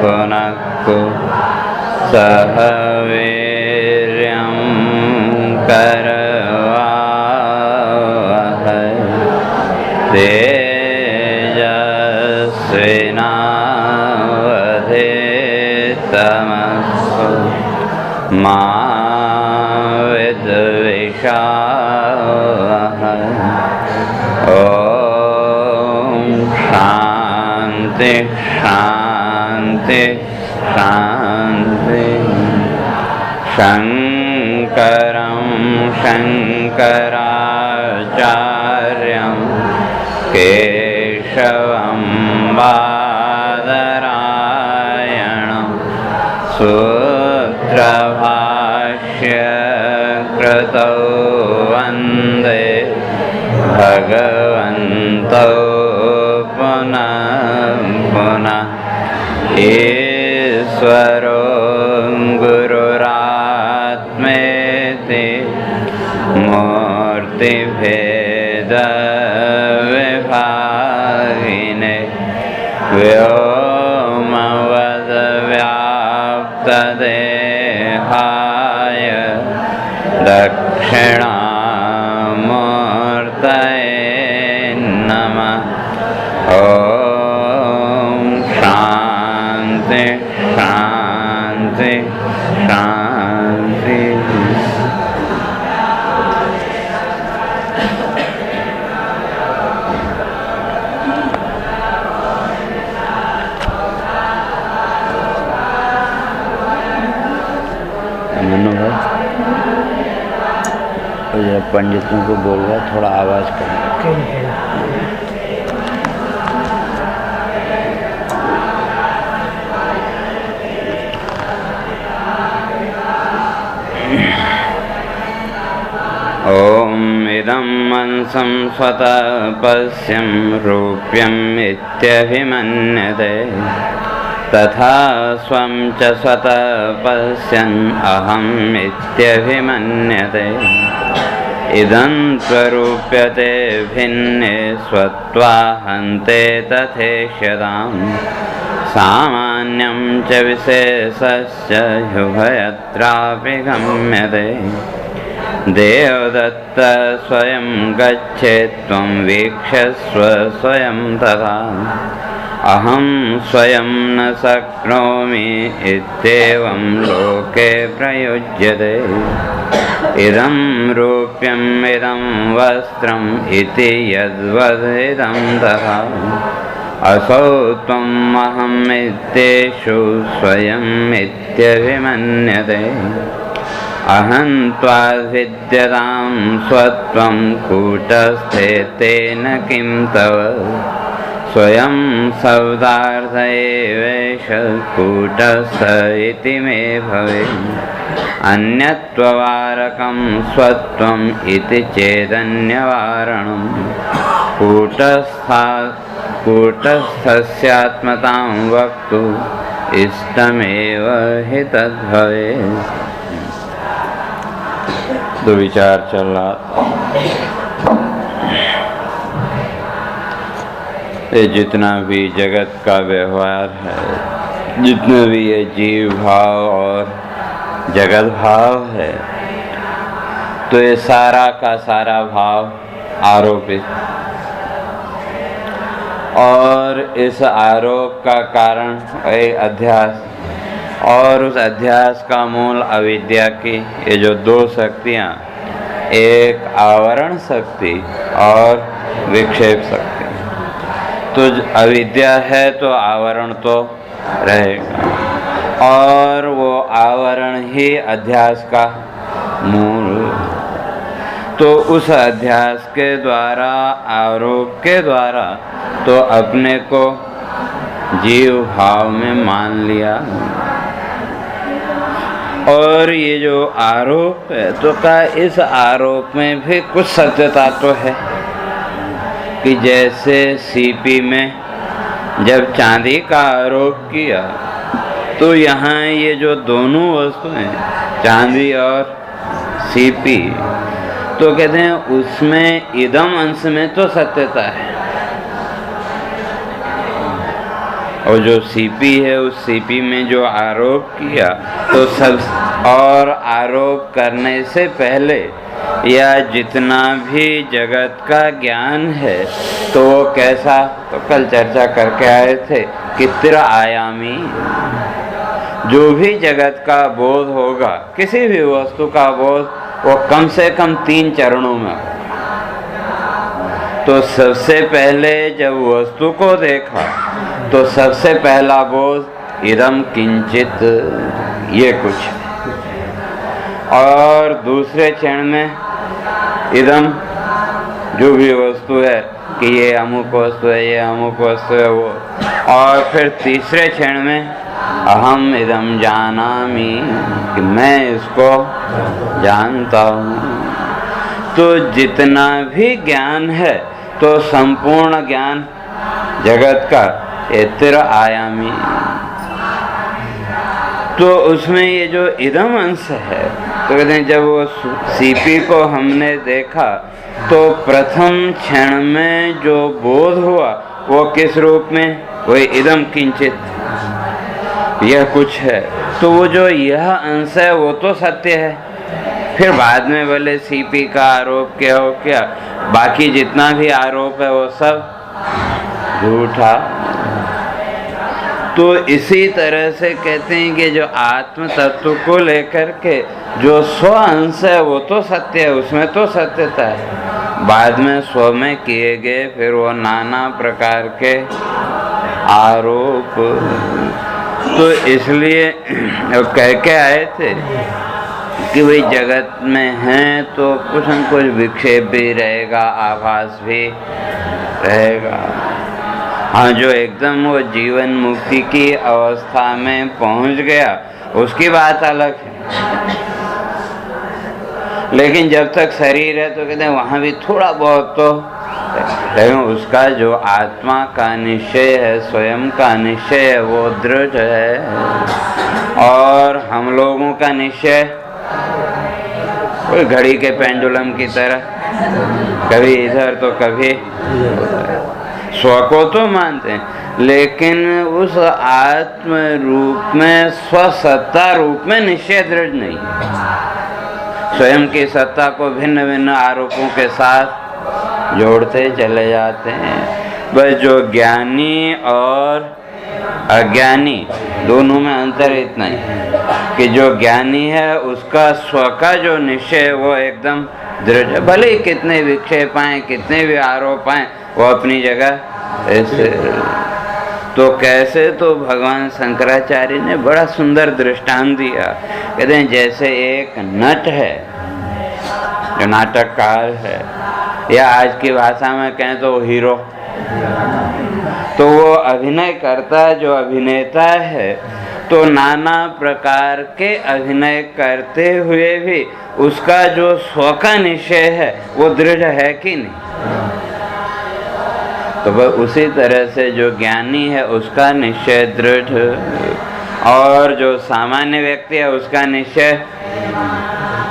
भुनक्तु सह वीर्यं करवावहै तेजस्विनावधीतमस्तु मा विद्विषावहै। ओम शांति शांति शांति। शंकरं शंकराचार्यं केशवं बादरायणं सूत्रभाष्यकृतौ वन्दे भगवन्तौ पुनः पुनः। ईश्वरो गुरुरात्मेति मूर्तिभेदविभागिने व्योमवद्व्याप्तदेहाय दक्षिणामूर्तये नमः। ओम शांति शांति शांति। मनु भाई पंडितों को बोल रहा थोड़ा आवाज करें। ओम इदं मनसं स्वतः पश्यं रूप्यम् इत्यभिमन्यते तथा स्वं च स्वतः पश्यन् अहम् इत्यभिमन्यते। इदं स्वरूप्यते भिन्ने स्वत्वाहन्ते तथेष्यताम्। सामान्यं च विशेषश्च उभयत्रापि गम्यते। देवदत्त स्वयं गच्छेत् त्वं वीक्षस्व स्वयं तथा। अहं स्वयं न शक्नोमि इत्येवं लोके प्रयुज्यते। इदं रूप्यम् इदं वस्त्रम् इति यद्वदिदं तथा। असौ त्वम् अहम् इत्येषु स्वयम् इत्यभिमन्यते। अहं त्वाद्विद्यतां स्वत्वं कूटस्थे तेन किं तव। स्वयं शब्दार्थ एवेष कूटस्थ इति मे भवेत्। अन्यत्वारकं स्वत्वम् इति चेदन्यवारणं। कूटस्थस्यात्मतां वक्तुं इष्टमेव हि तद्भवेत्। तो विचार चल रहा ये जितना भी जगत का व्यवहार है, जितने भी ये जीव भाव और जगत भाव है, तो ये सारा का सारा भाव आरोपित, और इस आरोप का कारण एक अध्यास, और उस अध्यास का मूल अविद्या की ये जो दो शक्तियाँ, एक आवरण शक्ति और विक्षेप शक्ति। तो अविद्या है तो आवरण तो रहेगा, और वो आवरण ही अध्यास का मूल। तो उस अध्यास के द्वारा, आरोप के द्वारा तो अपने को जीव भाव में मान लिया। और ये जो आरोप है तो क्या इस आरोप में भी कुछ सत्यता तो है कि जैसे सीपी में जब चांदी का आरोप किया तो यहाँ ये जो दोनों वस्तुएं चांदी और सीपी, तो कहते हैं उसमें इदम अंश में तो सत्यता है, और जो सीपी है उस सीपी में जो आरोप किया, तो सब और आरोप करने से पहले या जितना भी जगत का ज्ञान है तो वो कैसा, तो कल चर्चा करके आए थे कि त्रिआयामी। जो भी जगत का बोध होगा, किसी भी वस्तु का बोध, वो कम से कम 3 चरणों में हो। तो सबसे पहले जब वस्तु को देखा तो सबसे पहला बोध इदम किंचित, ये कुछ। और दूसरे क्षण में इदम, जो भी वस्तु है कि ये अमुक वस्तु है, ये अमुक वस्तु है वो। और फिर तीसरे क्षण में अहम इदम जानामि, कि मैं इसको जानता हूँ। तो जितना भी ज्ञान है, तो संपूर्ण ज्ञान जगत का ये त्रिआयामी। तो उसमें ये जो इदम अंश है, तो कहते हैं जब वो सीपी को हमने देखा तो प्रथम क्षण में जो बोध हुआ वो किस रूप में, वही इदम किंचित, यह कुछ है। तो वो जो यह अंश है वो तो सत्य है। फिर बाद में बोले सीपी का आरोप क्या हो, क्या बाकी जितना भी आरोप है वो सब झूठा। तो इसी तरह से कहते हैं कि जो आत्म तत्व को लेकर के जो स्व अंश है वो तो सत्य है, उसमें तो सत्यता है। बाद में स्व में किए गए फिर वो नाना प्रकार के आरोप। तो इसलिए कह के आए थे कि भाई जगत में है तो कुछ न कुछ विक्षेप भी रहेगा, आभास भी रहेगा। हाँ, जो एकदम वो जीवन मुक्ति की अवस्था में पहुंच गया उसकी बात अलग है। लेकिन जब तक शरीर है तो कहते हैं वहाँ भी थोड़ा बहुत तो, लेकिन उसका जो आत्मा का निश्चय है, स्वयं का निश्चय है, वो दृढ़ है। और हम लोगों का निश्चय कोई घड़ी के पेंडुलम की तरह, कभी इधर तो कभी स्व को तो मानते हैं, लेकिन उस आत्म रूप में, स्वसत्ता रूप में निश्चय दृढ़ नहीं। स्वयं की सत्ता को भिन्न भिन्न आरोपों के साथ जोड़ते चले जाते हैं। बस जो ज्ञानी और अज्ञानी दोनों में अंतर इतना ही कि जो ज्ञानी है उसका स्व का जो निश्चय है वो एकदम दृढ़ है। भले ही कितने विक्षेप आए, कितने भी आरोप आए, वो अपनी जगह ऐसे। तो कैसे, तो भगवान शंकराचार्य ने बड़ा सुंदर दृष्टांत दिया। कहते हैं जैसे एक नट है, जो नाटककार है, या आज की भाषा में कहें तो हीरो, तो वो अभिनय करता है, जो अभिनेता है, तो नाना प्रकार के अभिनय करते हुए भी उसका जो स्व का निश्चय है वो दृढ़ है कि नहीं। तो वह उसी तरह से जो ज्ञानी है उसका निश्चय दृढ़, और जो सामान्य व्यक्ति है उसका निश्चय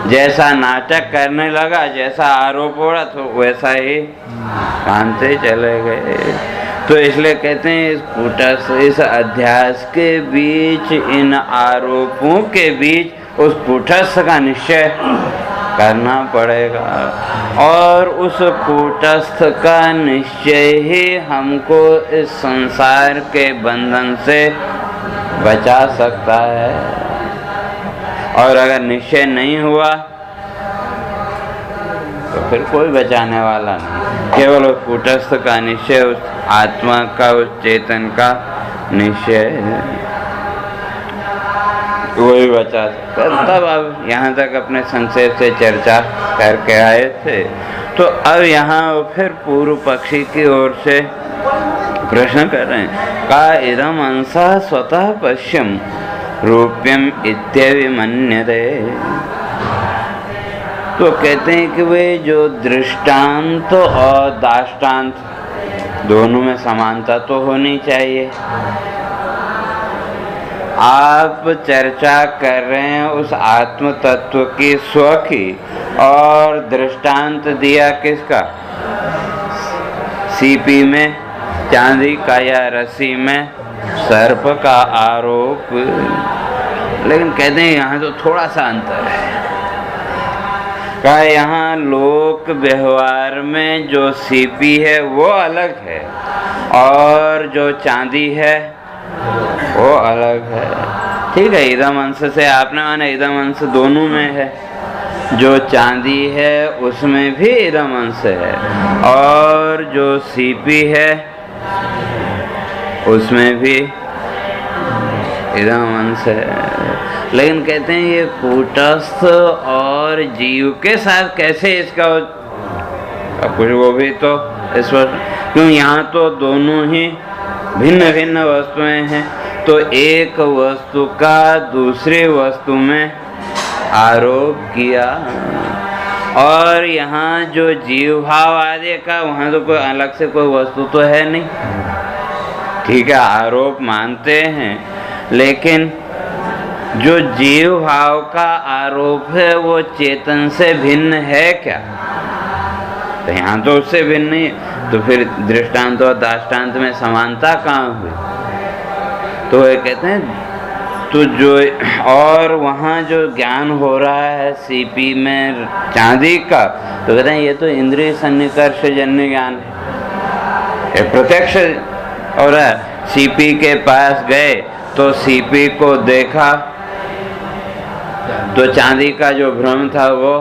जैसा नाटक करने लगा, जैसा आरोप हो रहा तो वैसा ही मानते चले गए। तो इसलिए कहते हैं इस कूटस्थ, इस अध्यास के बीच, इन आरोपों के बीच उस कूटस्थ का निश्चय करना पड़ेगा। और उस कूटस्थ का निश्चय ही हमको इस संसार के बंधन से बचा सकता है। और अगर निश्चय नहीं हुआ तो फिर कोई बचाने वाला नहीं। केवल उस कूटस्थ का निश्चय, उस आत्मा का, उस चेतन का निश्चय वही बचा सकता है। तब अब यहाँ तक अपने संक्षेप से चर्चा करके आए थे। तो अब यहाँ फिर पूर्व पक्षी की ओर से प्रश्न कर रहे हैं, का इदम अंशः स्वतः पश्यम रूप्यम इत्यभिमन्यते। तो कहते हैं कि वे जो दृष्टांत और दाष्टांत दोनों में समानता तो होनी चाहिए। आप चर्चा कर रहे हैं उस आत्म तत्व की, स्व की, और दृष्टांत दिया किसका, सीपी में, चांदी का या रस्सी में सर्प का आरोप, लेकिन कहते हैं यहाँ तो थोड़ा सा अंतर है। कहा यहाँ लोक व्यवहार में जो सीपी है वो अलग है और जो चांदी है वो अलग है। ठीक है, इदम अंश से आपने माना इदम अंश दोनों में है, जो चांदी है उसमें भी इदम अंश है और जो सीपी है उसमें भी इदम अंश है। लेकिन कहते हैं ये कूटस्थ और जीव के साथ कैसे इसका कुछ वो भी तो इस क्यों यहाँ तो दोनों ही भिन्न भिन्न वस्तुएं हैं, तो एक वस्तु का दूसरी वस्तु में आरोप किया। और यहाँ जो जीव भाव आदि का वहाँ तो कोई अलग से कोई वस्तु तो है नहीं। ठीक है, आरोप मानते हैं, लेकिन जो जीव भाव का आरोप है वो चेतन से भिन्न है क्या? तो यहाँ तो उससे भिन्न नहीं, तो फिर दृष्टांत और दाष्टांत में समानता कहाँ हुई? तो ये कहते हैं तो जो और वहाँ जो ज्ञान हो रहा है सीपी में चांदी का, तो कहते हैं ये तो इंद्रिय सन्निकर्ष जन्य ज्ञान है, ये प्रत्यक्ष हो रहा है। सीपी के पास गए तो सीपी को देखा तो चांदी का जो भ्रम था वो,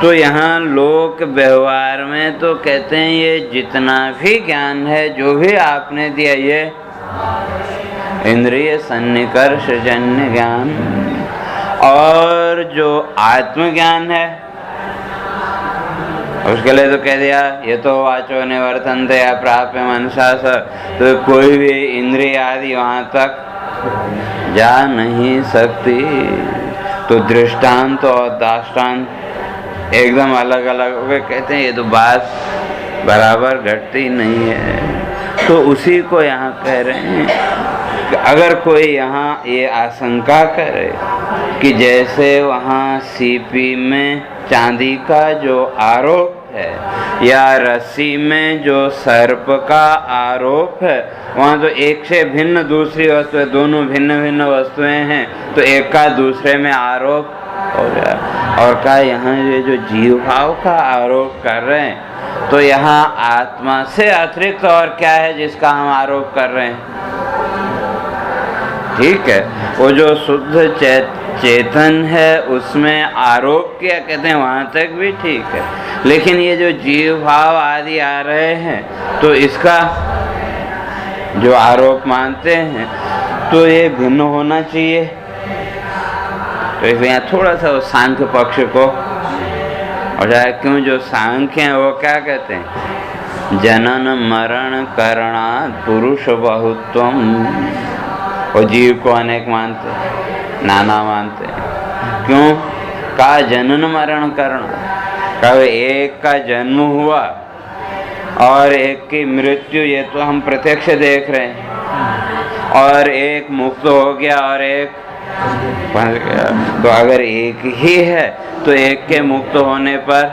तो यहाँ लोक व्यवहार में तो कहते हैं ये जितना भी ज्ञान है जो भी आपने दिया ये इंद्रिय सन्निकर्ष जन्य ज्ञान, और जो आत्मज्ञान है उसके लिए तो कह दिया ये तो वाचो निवर्तन्ते या प्राप्य मनसा स, तो कोई भी इंद्रिय आदि वहाँ तक जा नहीं सकती। तो दृष्टांत और दाष्टांत एकदम अलग अलग हो गए। कहते हैं ये तो बात बराबर घटती नहीं है। तो उसी को यहाँ कह रहे हैं कि अगर कोई यहाँ ये आशंका करे कि जैसे वहाँ सीपी में चांदी का जो आरोप है या रस्सी में जो सर्प का आरोप है, वहाँ तो एक से भिन्न दूसरी वस्तु है, दोनों भिन्न भिन्न वस्तुएं हैं, तो एक का दूसरे में आरोप हो गया। और का यहाँ ये जो जीव भाव का आरोप कर रहे हैं, तो यहाँ आत्मा से अतिरिक्त और क्या है जिसका हम आरोप कर रहे हैं? ठीक है, वो जो शुद्ध चेतन है उसमें आरोप किया, कहते हैं वहाँ तक भी ठीक है। लेकिन ये जो जीव भाव आदि आ रहे हैं तो इसका जो आरोप मानते हैं तो ये भिन्न होना चाहिए। तो इसलिए यहाँ थोड़ा सा सांख्य पक्ष को, और क्यों जो सांख्य हैं वो क्या कहते हैं, जनन मरण करणात् पुरुष बहुत्वम, और जीव को अनेक मानते, नाना मानते। क्यों? का जनन मरण करना, कब एक का जन्म हुआ और एक की मृत्यु, ये तो हम प्रत्यक्ष देख रहे हैं, और एक मुक्त हो गया और एक फंस गया। तो अगर एक ही है तो एक के मुक्त होने पर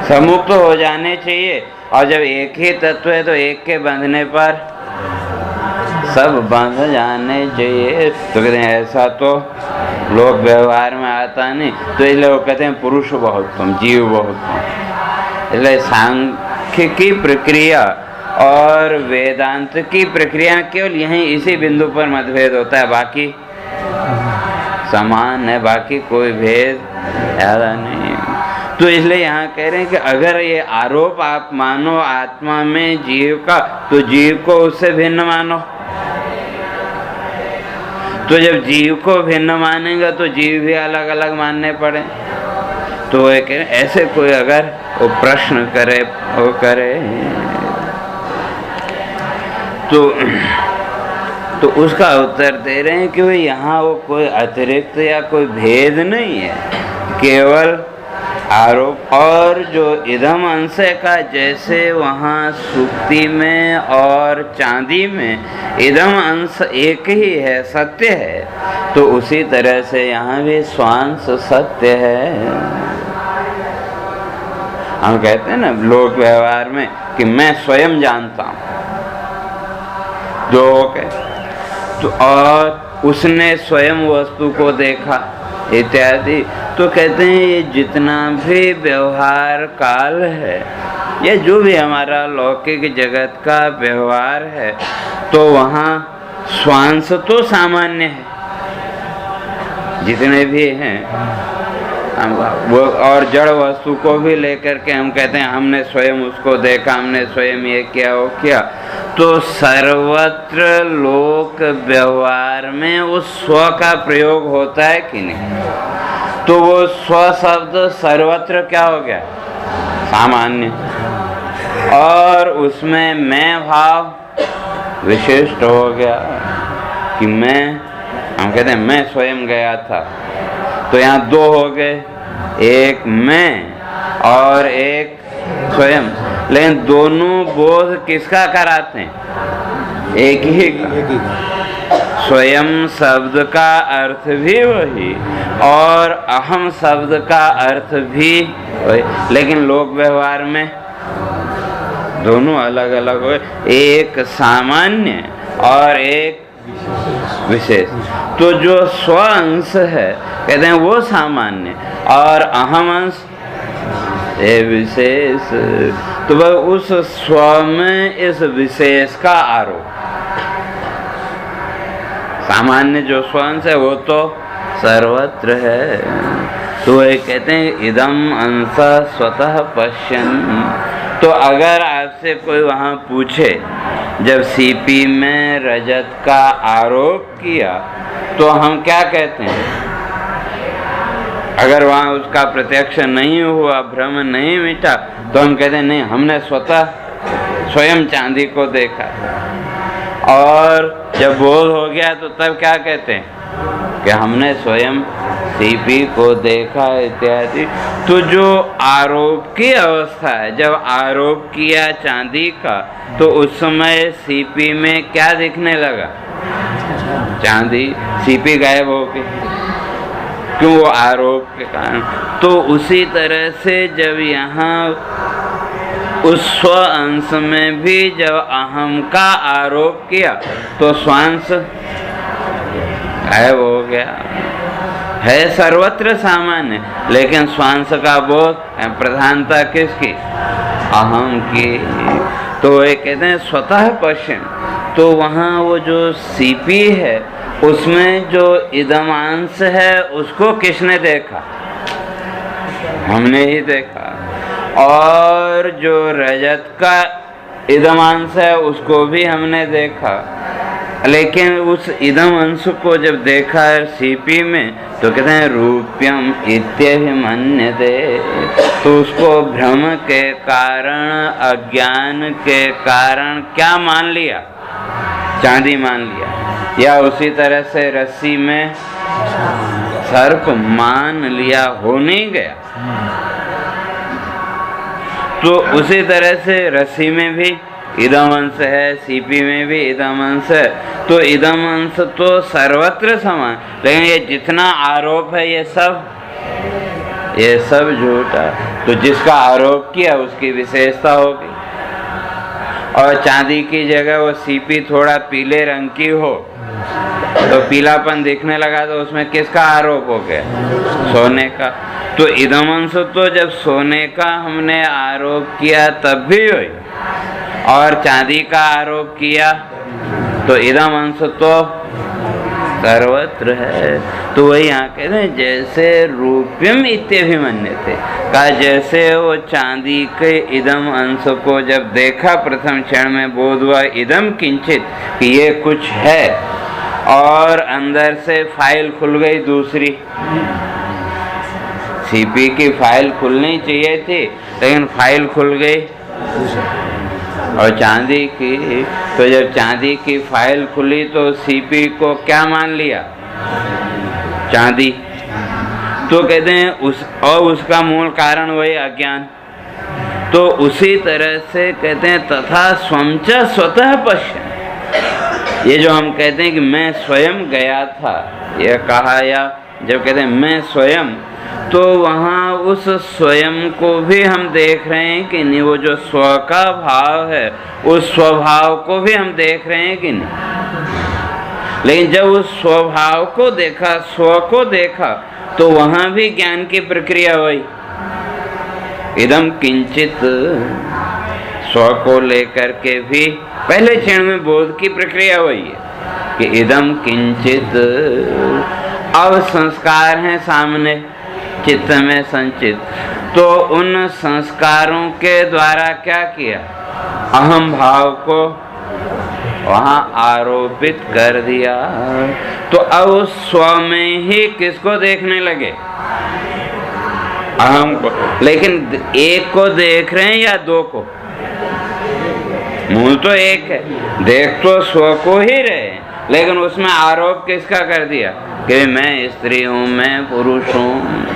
सब मुक्त हो जाने चाहिए, और जब एक ही तत्व है तो एक के बंधने पर सब बंध जाने चाहिए। तो कहते हैं ऐसा तो लोक व्यवहार में आता नहीं, तो इसलिए वो कहते हैं पुरुष बहुत्तम, जीव बहुत्तम। इसलिए सांख्य की प्रक्रिया और वेदांत की प्रक्रिया केवल यहीं इसी बिंदु पर मतभेद होता है, बाकी समान है, बाकी कोई भेद ज़्यादा नहीं। तो इसलिए यहाँ कह रहे हैं कि अगर ये आरोप आप मानो आत्मा में जीव का, तो जीव को उससे भिन्न मानो। तो जब जीव को भिन्न मानेगा तो जीव भी अलग अलग मानने पड़े। तो एक ऐसे कोई अगर वो प्रश्न करे, वो करे तो उसका उत्तर दे रहे हैं कि भाई यहाँ वो कोई अतिरिक्त या कोई भेद नहीं है, केवल आरोप। और जो इदम अंश का जैसे वहाँ सुक्ति में और चांदी में इदम अंश एक ही है, सत्य है, तो उसी तरह से यहाँ भी स्वांश सत्य है। हम कहते हैं ना लोक व्यवहार में कि मैं स्वयं जानता हूँ, दो हो गए। तो और उसने स्वयं वस्तु को देखा इत्यादि। तो कहते हैं ये जितना भी व्यवहार काल है, ये जो भी हमारा लौकिक जगत का व्यवहार है, तो वहाँ स्वांश तो सामान्य है, जितने भी हैं वो, और जड़ वस्तु को भी लेकर के हम कहते हैं हमने स्वयं उसको देखा, हमने स्वयं ये किया वो किया। तो सर्वत्र लोक व्यवहार में उस स्व का प्रयोग होता है कि नहीं? तो वो स्व शब्द सर्वत्र क्या हो गया? सामान्य। और उसमें मैं भाव विशिष्ट हो गया कि मैं, हम कहते हैं मैं स्वयं गया था। तो यहाँ दो हो गए, एक मैं और एक स्वयं, लेकिन दोनों बोध किसका कराते हैं? एक ही का। स्वयं शब्द का अर्थ भी वही और अहम शब्द का अर्थ भी वही, लेकिन लोक व्यवहार में दोनों अलग अलग हुए, एक सामान्य और एक विशेष। तो जो स्व अंश है कहते हैं वो सामान्य और अहम अंश ये विशेष। तो वह उस स्व में इस विशेष का आरोप, सामान्य जो स्व अंश है वो तो सर्वत्र है। तो ये कहते हैं इदम अंश स्वतः पश्यन्। तो अगर आपसे कोई वहाँ पूछे जब सीपी में रजत का आरोप किया तो हम क्या कहते हैं? अगर वहाँ उसका प्रत्यक्ष नहीं हुआ, भ्रम नहीं मिटा, तो हम कहते हैं नहीं, हमने स्वयं चांदी को देखा। और जब बोध हो गया तो तब क्या कहते हैं कि हमने स्वयं सीपी को देखा इत्यादि। तो जो आरोप की अवस्था है, जब आरोप किया चांदी का, तो उस समय सीपी में क्या दिखने लगा? चांदी। सीपी गायब हो गई, क्यों? वो आरोप के कारण। तो उसी तरह से जब यहाँ उस स्व अंश में भी जब अहम का आरोप किया तो स्वांश गायब हो गया। है सर्वत्र सामान्य, लेकिन स्वांश का बोध प्रधानता किसकी? अहम की। तो ये कहते हैं स्वतः पश्चिम। तो वहाँ वो जो सीपी है उसमें जो इदमांश है उसको किसने देखा? हमने ही देखा। और जो रजत का इदमांश है उसको भी हमने देखा, लेकिन उस इदम अंश को जब देखा है सीपी में तो कहते हैं रूप्यम इत्यभिमन्यते। तो उसको भ्रम के कारण, अज्ञान के कारण क्या मान लिया? चांदी मान लिया। या उसी तरह से रस्सी में सर्प मान लिया, हो नहीं गया। तो उसी तरह से रस्सी में भी इदम अंश है, सीपी में भी इदम अंश है। तो इदम अंश तो सर्वत्र समान, लेकिन ये जितना आरोप है ये सब झूठा। तो जिसका आरोप किया उसकी विशेषता होगी। और चांदी की जगह वो सीपी थोड़ा पीले रंग की हो तो पीलापन दिखने लगा, तो उसमें किसका आरोप हो गया? सोने का। तो इदम अंश तो जब सोने का हमने आरोप किया तब भी हुई, और चांदी का आरोप किया तो इदम अंश तो सर्वत्र है। तो वही यहाँ कहते हैं जैसे रूप्यम इत्यभिमन्यते का, जैसे वो चांदी के इदम अंश को जब देखा प्रथम क्षण में बोध हुआ इदम किंचित कि ये कुछ है, और अंदर से फाइल खुल गई दूसरी। सीपी की फाइल खुलनी चाहिए थी लेकिन फाइल खुल गई और चांदी की। तो जब चांदी की फाइल खुली तो सीपी को क्या मान लिया? चांदी। तो कहते हैं उसका मूल कारण वही अज्ञान। तो उसी तरह से कहते हैं तथा स्वंच स्वतः पश्य। ये जो हम कहते हैं कि मैं स्वयं गया था, यह कहा, या जब कहते हैं मैं स्वयं, तो वहाँ उस स्वयं को भी हम देख रहे हैं कि नहीं, वो जो स्व का भाव है उस स्वभाव को भी हम देख रहे हैं कि नहीं। लेकिन जब उस स्वभाव को देखा, स्व को देखा, तो वहाँ भी ज्ञान की प्रक्रिया हुई। इदम किंचित, स्व को लेकर के भी पहले क्षण में बोध की प्रक्रिया हुई है कि इदम किंचित। अब संस्कार हैं सामने चित्त में संचित, तो उन संस्कारों के द्वारा क्या किया, अहम भाव को वहां आरोपित कर दिया। तो अब उस स्व में ही किसको देखने लगे, अहम को। लेकिन एक को देख रहे हैं या दो को, मूल तो एक है, देख तो स्व को ही रहे, लेकिन उसमें आरोप किसका कर दिया कि मैं स्त्री हूँ, मैं पुरुष हूँ,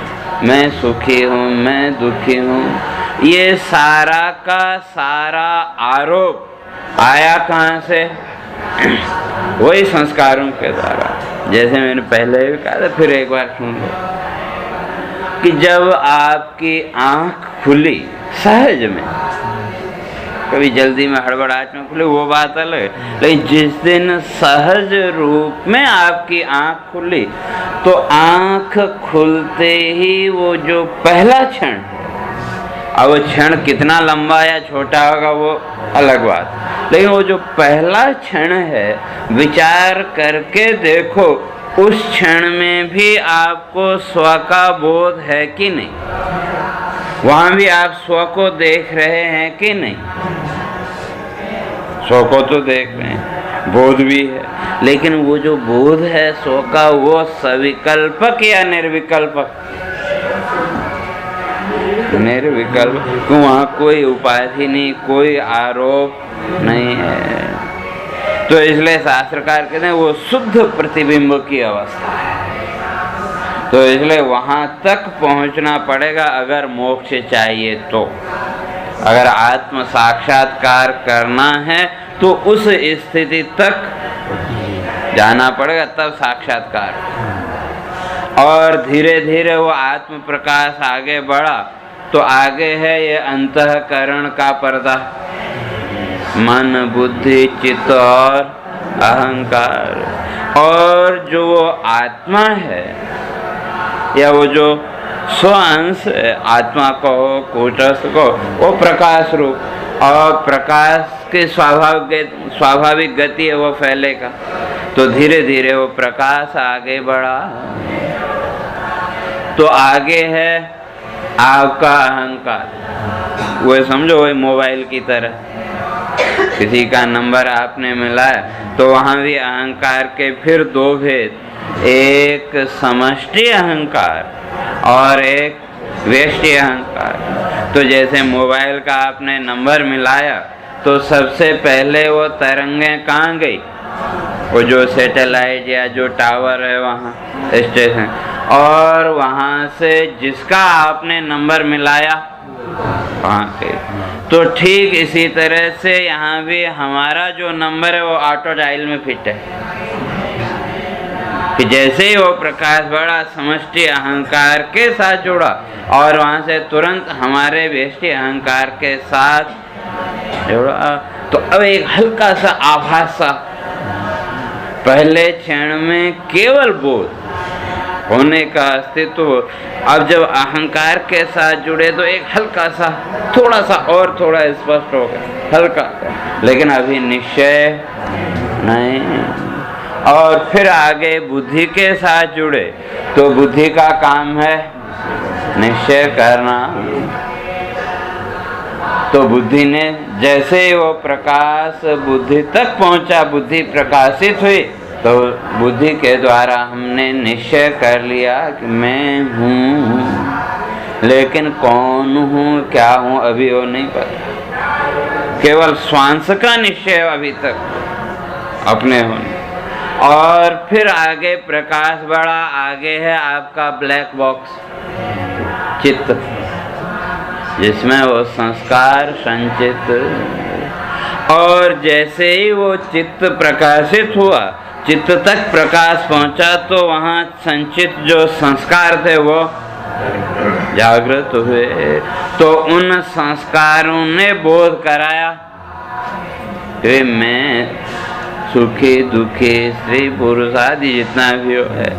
मैं सुखी हूँ, मैं दुखी हूँ। ये सारा का सारा आरोप आया कहाँ से, वही संस्कारों के द्वारा। जैसे मैंने पहले भी कहा था, फिर एक बार सुन लो कि जब आपकी आंख खुली सहज में, कभी जल्दी में हड़बड़ाहट में खुले वो बात अलग है, लेकिन जिस दिन सहज रूप में आपकी आंख खुली, तो आंख खुलते ही वो जो पहला क्षण, अब वो क्षण कितना लंबा या छोटा होगा वो अलग बात, लेकिन वो जो पहला क्षण है, विचार करके देखो उस क्षण में भी आपको स्व का बोध है कि नहीं, वहां भी आप स्व को देख रहे हैं कि नहीं। स्व को तो देख रहे हैं, बोध भी है, लेकिन वो जो बोध है स्व का, वो सविकल्पक या निर्विकल्पक, निर्विकल्प, क्यों, वहां कोई उपाधि नहीं, कोई आरोप नहीं है। तो इसलिए शास्त्रकार कहते हैं वो शुद्ध प्रतिबिंब की अवस्था है। तो इसलिए वहां तक पहुंचना पड़ेगा अगर मोक्ष चाहिए तो। अगर आत्म साक्षात्कार करना है तो उस स्थिति तक जाना पड़ेगा, तब साक्षात्कार। और धीरे धीरे वो आत्म प्रकाश आगे बढ़ा तो आगे है ये अंतःकरण का पर्दा, मन, बुद्धि, चित्त और अहंकार। और जो वो आत्मा है या वो जो स्व अंश है, आत्मा को, कूटस्थ को, वो प्रकाश रूप, और प्रकाश की स्वाभाविक गति है, वो फैलेगा। तो धीरे धीरे वो प्रकाश आगे बढ़ा, तो आगे है आपका अहंकार। वो समझो वही मोबाइल की तरह, किसी का नंबर आपने मिलाया तो वहां भी अहंकार के फिर दो भेद, एक समष्टि अहंकार और एक व्यष्टि अहंकार। तो जैसे मोबाइल का आपने नंबर मिलाया तो सबसे पहले वो तरंगें कहाँ गई, वो जो सैटेलाइट या जो टावर है वहाँ स्टेशन, और वहाँ से जिसका आपने नंबर मिलाया वहाँ के। तो ठीक इसी तरह से यहाँ भी हमारा जो नंबर है वो ऑटो डायल में फिट है कि जैसे ही वो प्रकाश बढ़ा समष्टि अहंकार के साथ जुड़ा और वहाँ से तुरंत हमारे व्यष्टि अहंकार के साथ जुड़ा, तो अब एक हल्का सा आभास सा, पहले क्षण में केवल बोध होने का अस्तित्व, अब जब अहंकार के साथ जुड़े तो एक हल्का सा, थोड़ा सा और थोड़ा स्पष्ट हो गया, हल्का, लेकिन अभी निश्चय नहीं। और फिर आगे बुद्धि के साथ जुड़े तो बुद्धि का काम है निश्चय करना। तो बुद्धि ने जैसे ही वो प्रकाश बुद्धि तक पहुंचा, बुद्धि प्रकाशित हुई, तो बुद्धि के द्वारा हमने निश्चय कर लिया कि मैं हूँ, लेकिन कौन हूँ, क्या हूँ, अभी वो नहीं पता। केवल स्वांश का निश्चय अभी तक अपने होने। और फिर आगे प्रकाश बढ़ा, आगे है आपका ब्लैक बॉक्स चित्त, जिसमें वो संस्कार संचित। और जैसे ही वो चित्त प्रकाशित हुआ, चित्त तक प्रकाश पहुंचा, तो वहाँ संचित जो संस्कार थे वो जागृत हुए तो उन संस्कारों ने बोध कराया कि मैं सुखी दुखी स्त्री पुरुष आदि जितना भी है,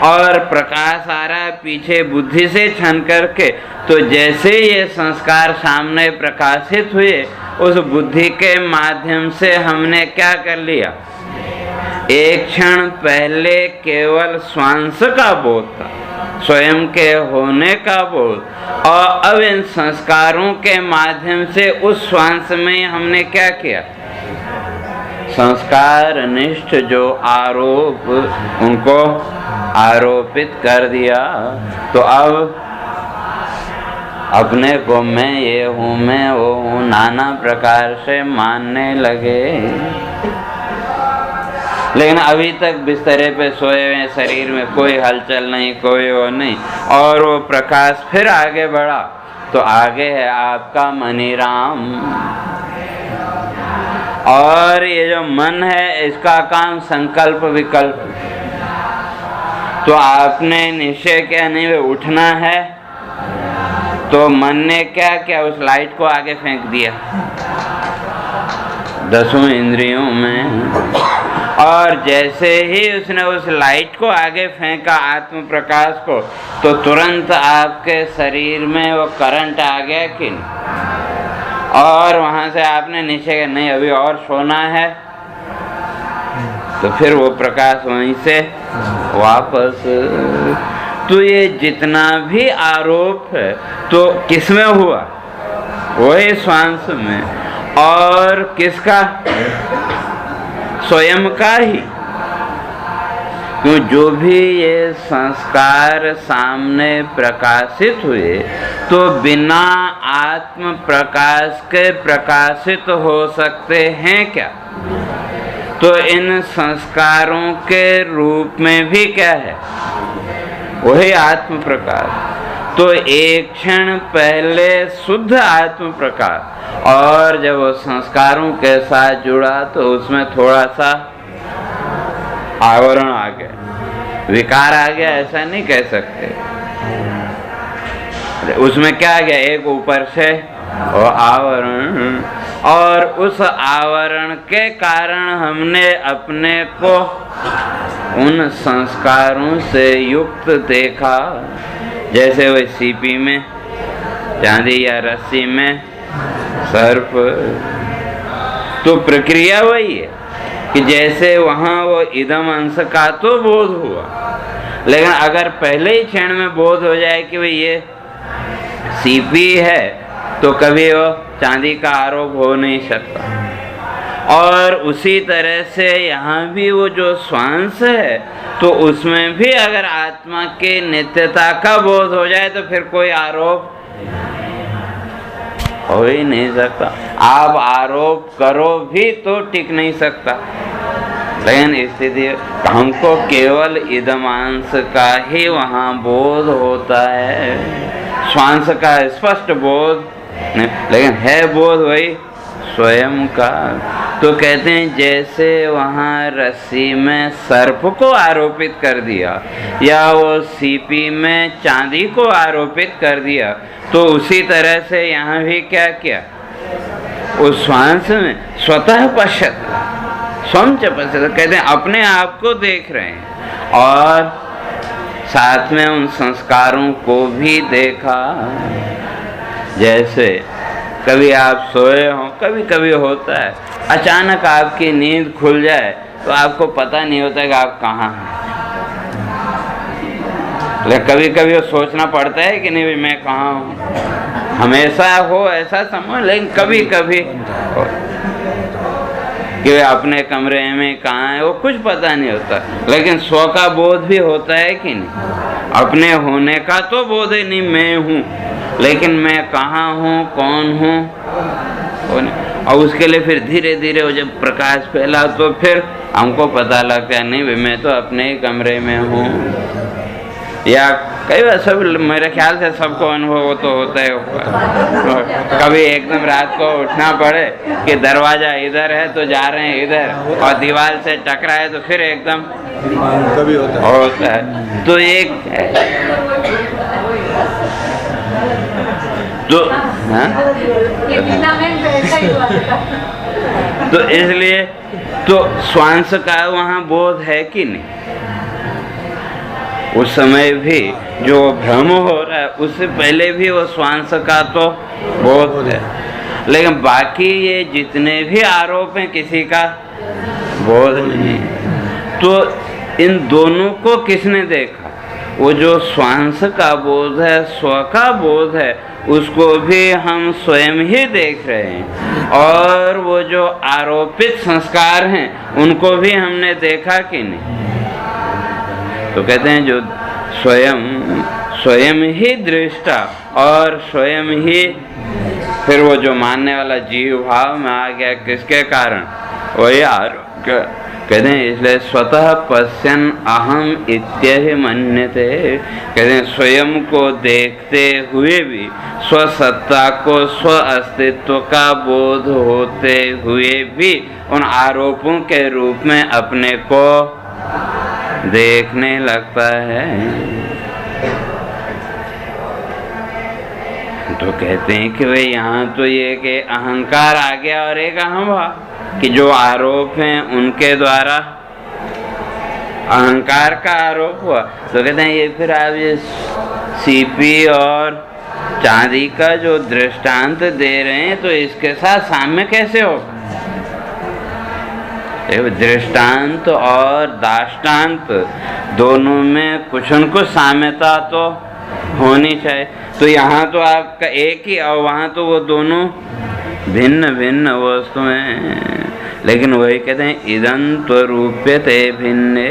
और प्रकाश आ रहा है पीछे बुद्धि से छन करके। तो जैसे ये संस्कार सामने प्रकाशित हुए, उस बुद्धि के माध्यम से हमने क्या कर लिया, एक क्षण पहले केवल स्वांश का बोध था, स्वयं के होने का बोध, और अब इन संस्कारों के माध्यम से उस स्वांश में हमने क्या किया, संस्कार निष्ठ जो आरोप उनको आरोपित कर दिया। तो अब अपने को मैं ये हूँ, मैं वो हूँ, नाना प्रकार से मानने लगे। लेकिन अभी तक बिस्तरे पे सोए हुए, शरीर में कोई हलचल नहीं, कोई वो नहीं, और वो प्रकाश फिर आगे बढ़ा। तो आगे है आपका मनीराम, और ये जो मन है इसका काम संकल्प विकल्प। तो आपने निश्चय किया नहीं वे उठना है, तो मन ने क्या किया, उस लाइट को आगे फेंक दिया 10 इंद्रियों में, और जैसे ही उसने उस लाइट को आगे फेंका आत्म प्रकाश को, तो तुरंत आपके शरीर में वो करंट आ गया कि नहीं, और वहां से आपने निश्चय किया नहीं अभी और सोना है, तो फिर वो प्रकाश वहीं से वापस। तो ये जितना भी आरोप है तो किसमें हुआ, वही स्वांश में, और किसका, स्वयं का ही। क्यों, जो भी ये संस्कार सामने प्रकाशित हुए तो बिना आत्म प्रकाश के प्रकाशित हो सकते हैं क्या? तो इन संस्कारों के रूप में भी क्या है, वही आत्म प्रकाश। तो एक क्षण पहले शुद्ध आत्म प्रकाश, और जब वो संस्कारों के साथ जुड़ा तो उसमें थोड़ा सा आवरण आ गया, विकार आ गया, ऐसा नहीं कह सकते। उसमें क्या आ गया, एक ऊपर से वो आवरण, और उस आवरण के कारण हमने अपने को उन संस्कारों से युक्त देखा। जैसे वही सीपी में चांदी या रस्सी में सर्प, तो प्रक्रिया वही है कि जैसे वहाँ वो इदम अंश का तो बोध हुआ, लेकिन अगर पहले ही क्षण में बोध हो जाए कि भाई ये सीपी है, तो कभी वो चांदी का आरोप हो नहीं सकता। और उसी तरह से यहाँ भी वो जो स्वांश है, तो उसमें भी अगर आत्मा के नित्यता का बोध हो जाए तो फिर कोई आरोप हो ही नहीं सकता। आप आरोप करो भी तो टिक नहीं सकता। लेकिन स्थिति हमको केवल इदमांश का ही वहाँ बोध होता है, स्वांश का स्पष्ट बोध नहीं, लेकिन है बोध वही स्वयं का। तो कहते हैं जैसे वहाँ रस्सी में सर्प को आरोपित कर दिया या वो सीपी में चांदी को आरोपित कर दिया, तो उसी तरह से यहाँ भी क्या किया, उस श्वास में स्वतः पश्यत, स्वयं च पश्यत, कहते हैं अपने आप को देख रहे हैं, और साथ में उन संस्कारों को भी देखा। जैसे कभी आप सोए हो, कभी कभी होता है अचानक आपकी नींद खुल जाए तो आपको पता नहीं होता कि आप कहाँ हैं। लेकिन कभी कभी वो सोचना पड़ता है कि नहीं मैं कहाँ हूँ, हमेशा हो ऐसा समझ, लेकिन कभी कभी हो कि अपने कमरे में कहाँ है वो कुछ पता नहीं होता। लेकिन स्व का बोध भी होता है कि नहीं, अपने होने का तो बोध ही नहीं, मैं हूँ, लेकिन मैं कहाँ हूँ, कौन हूँ, और उसके लिए फिर धीरे धीरे वो जब प्रकाश फैला तो फिर हमको पता लगता है नहीं मैं तो अपने ही कमरे में हूँ। या कई बार सब, मेरे ख्याल से सबको अनुभव तो होता है, कभी एकदम रात को उठना पड़े कि दरवाजा इधर है तो जा रहे हैं इधर, और दीवार से टकराए तो फिर एकदम कभी होता है। तो एक तो तो इसलिए तो स्वांश का वहाँ बोध है कि नहीं? उस समय भी जो भ्रम हो रहा है उससे पहले भी वो स्वांश का तो बोध है, लेकिन बाकी ये जितने भी आरोप हैं किसी का बोध नहीं। तो इन दोनों को किसने देखा? वो जो स्वांश का बोध है, स्व का बोध है, उसको भी हम स्वयं ही देख रहे हैं, और वो जो आरोपित संस्कार हैं उनको भी हमने देखा कि नहीं? तो कहते हैं जो स्वयं ही दृष्टा और स्वयं ही फिर वो जो मानने वाला जीव भाव में आ गया, किसके कारण? वही आरोप। कहते हैं इसलिए स्वतः पश्यन अहम इत्यहि मन्यते। कहते हैं स्वयं को देखते हुए भी, स्वसत्ता को, स्व अस्तित्व का बोध होते हुए भी उन आरोपों के रूप में अपने को देखने लगता है। तो कहते हैं कि भाई यहाँ तो ये कि अहंकार आ गया और एक अहम भाव, कि जो आरोप हैं उनके द्वारा अहंकार का आरोप हुआ। तो कहते हैं ये फिर आप ये सीपी और चांदी का जो दृष्टांत दे रहे हैं तो इसके साथ साम्य कैसे होगा? दृष्टांत और दाष्टांत दोनों में कुछ न कुछ साम्यता तो होनी चाहिए। तो यहाँ तो आपका एक ही और वहाँ तो वो दोनों भिन्न भिन्न वस्तुएं। लेकिन वही कहते हैं इदं त्वरूप्यते भिन्ने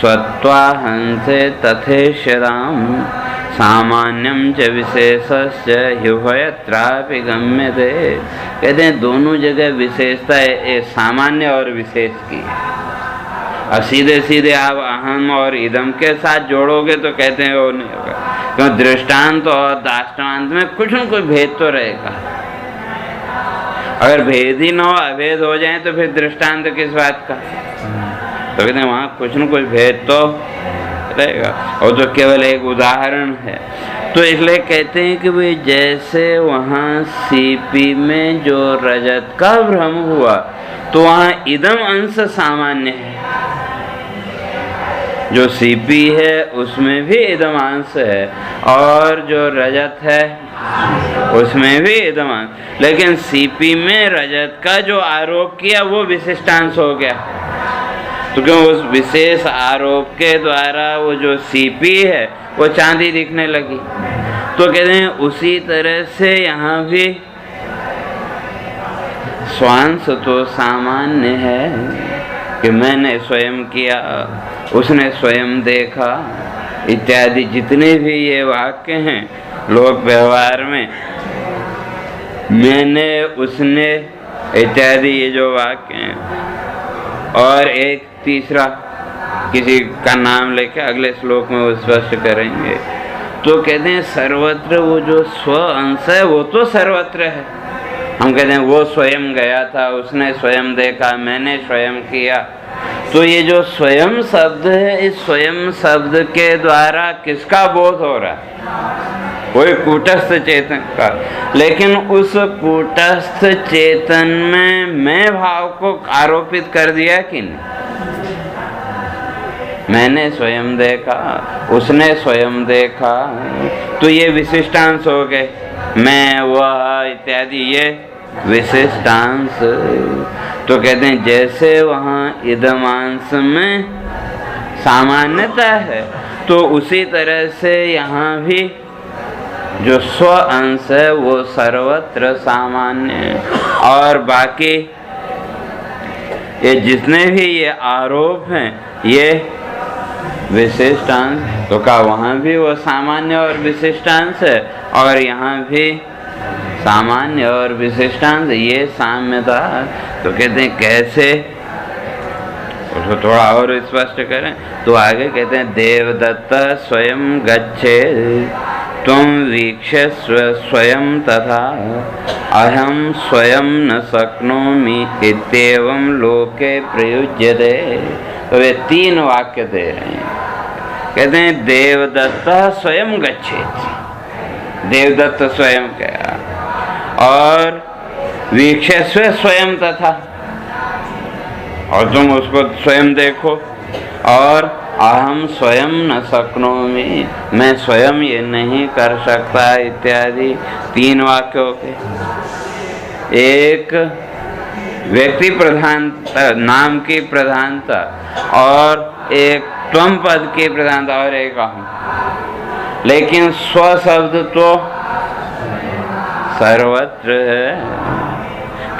स्वत्वाहंसे तथेष्यताम् सामान्यं च विशेषस्य ह्युभयत्रापि गम्यते। कहते हैं दोनों जगह विशेषता है, सामान्य और विशेष की। और सीधे सीधे आप अहम और इदम के साथ जोड़ोगे तो कहते हैं वो नहीं होगा, क्योंकि दृष्टांत और दाष्टांत में कुछ न कुछ भेद तो रहेगा। अगर भेद ही न हो, अभेद हो जाए तो फिर दृष्टांत किस बात का? तो कहते हैं वहाँ कुछ न कुछ भेद तो रहेगा, और तो केवल एक उदाहरण है। तो इसलिए कहते हैं कि भाई जैसे वहाँ सीपी में जो रजत का भ्रम हुआ तो वहाँ इदम अंश सामान्य है, जो सीपी है उसमें भी इदम अंश है, और जो रजत है उसमें भी इदम अंश। लेकिन सीपी में रजत का जो आरोप किया वो विशिष्टांश हो गया, तो क्यों उस विशेष आरोप के द्वारा वो जो सीपी है वो चांदी दिखने लगी। तो कहते हैं उसी तरह से यहाँ भी स्वांश तो सामान्य है कि मैंने स्वयं किया, उसने स्वयं देखा, इत्यादि जितने भी ये वाक्य हैं लोक व्यवहार में, मैंने, उसने इत्यादि ये जो वाक्य हैं। और एक तीसरा किसी का नाम लेके अगले श्लोक में वो स्पष्ट करेंगे। तो कहते हैं सर्वत्र वो जो स्व अंश है वो तो सर्वत्र है। हम कहते हैं वो स्वयं गया था, उसने स्वयं देखा, मैंने स्वयं किया। तो ये जो स्वयं शब्द है, इस स्वयं शब्द के द्वारा किसका बोध हो रहा है? वही कूटस्थ चेतन का। लेकिन उस कूटस्थ चेतन में मैं भाव को आरोपित कर दिया कि नहीं? मैंने स्वयं देखा, उसने स्वयं देखा, तो ये विशिष्टांश हो गए, मैं, वह इत्यादि ये विशिष्टांश। तो कहते हैं जैसे वहाँ इदमांश में सामान्यता है तो उसी तरह से यहाँ भी जो स्व अंश है वो सर्वत्र सामान्य है। और बाकी ये जितने भी ये आरोप हैं ये विशिष्टांश, तो का वहाँ भी वो सामान्य और विशिष्टांश है, और यहाँ भी सामान्य और विशिष्टांश, ये साम्यता। तो कहते हैं कैसे, उसको थोड़ा और स्पष्ट करें तो आगे कहते हैं देवदत्त स्वयं गच्छे त्वं वीक्षस्व स्वयं तथा अहम स्वयं न शक्नोमि इत्येवं लोके प्रयुज्यते। तो वे तीन वाक्य दे रहे हैं। कहते हैं देवदत्त स्वयं गच्छेत, देवदत्त स्वयं गया और वीक्षस्व स्वयं तथा, और तुम उसको स्वयं देखो। और अहम स्वयं न शक्नोमि, मैं स्वयं ये नहीं कर सकता इत्यादि 3 वाक्यों के। एक व्यक्ति प्रधानता, नाम की प्रधानता, और एक त्वम पद की प्रधानता, और एक अहम। लेकिन स्व शब्द तो सर्वत्र है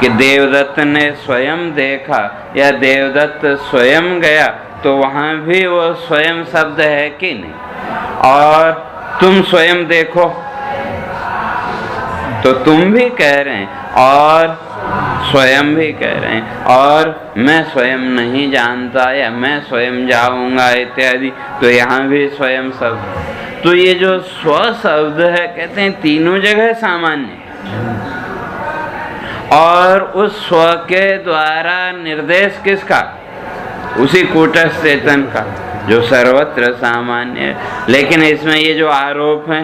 कि देवदत्त ने स्वयं देखा या देवदत्त स्वयं गया, तो वहां भी वो स्वयं शब्द है कि नहीं। और तुम स्वयं देखो तो तुम भी कह रहे हैं और स्वयं भी कह रहे हैं, और मैं स्वयं नहीं जानता या मैं स्वयं जाऊंगा इत्यादि, तो यहाँ भी स्वयं शब्द। तो ये जो स्व शब्द है कहते हैं तीनों जगह सामान्य है, और उस स्व के द्वारा निर्देश किसका? उसी कूटस्थ चेतन का जो सर्वत्र सामान्य है। लेकिन इसमें ये जो आरोप है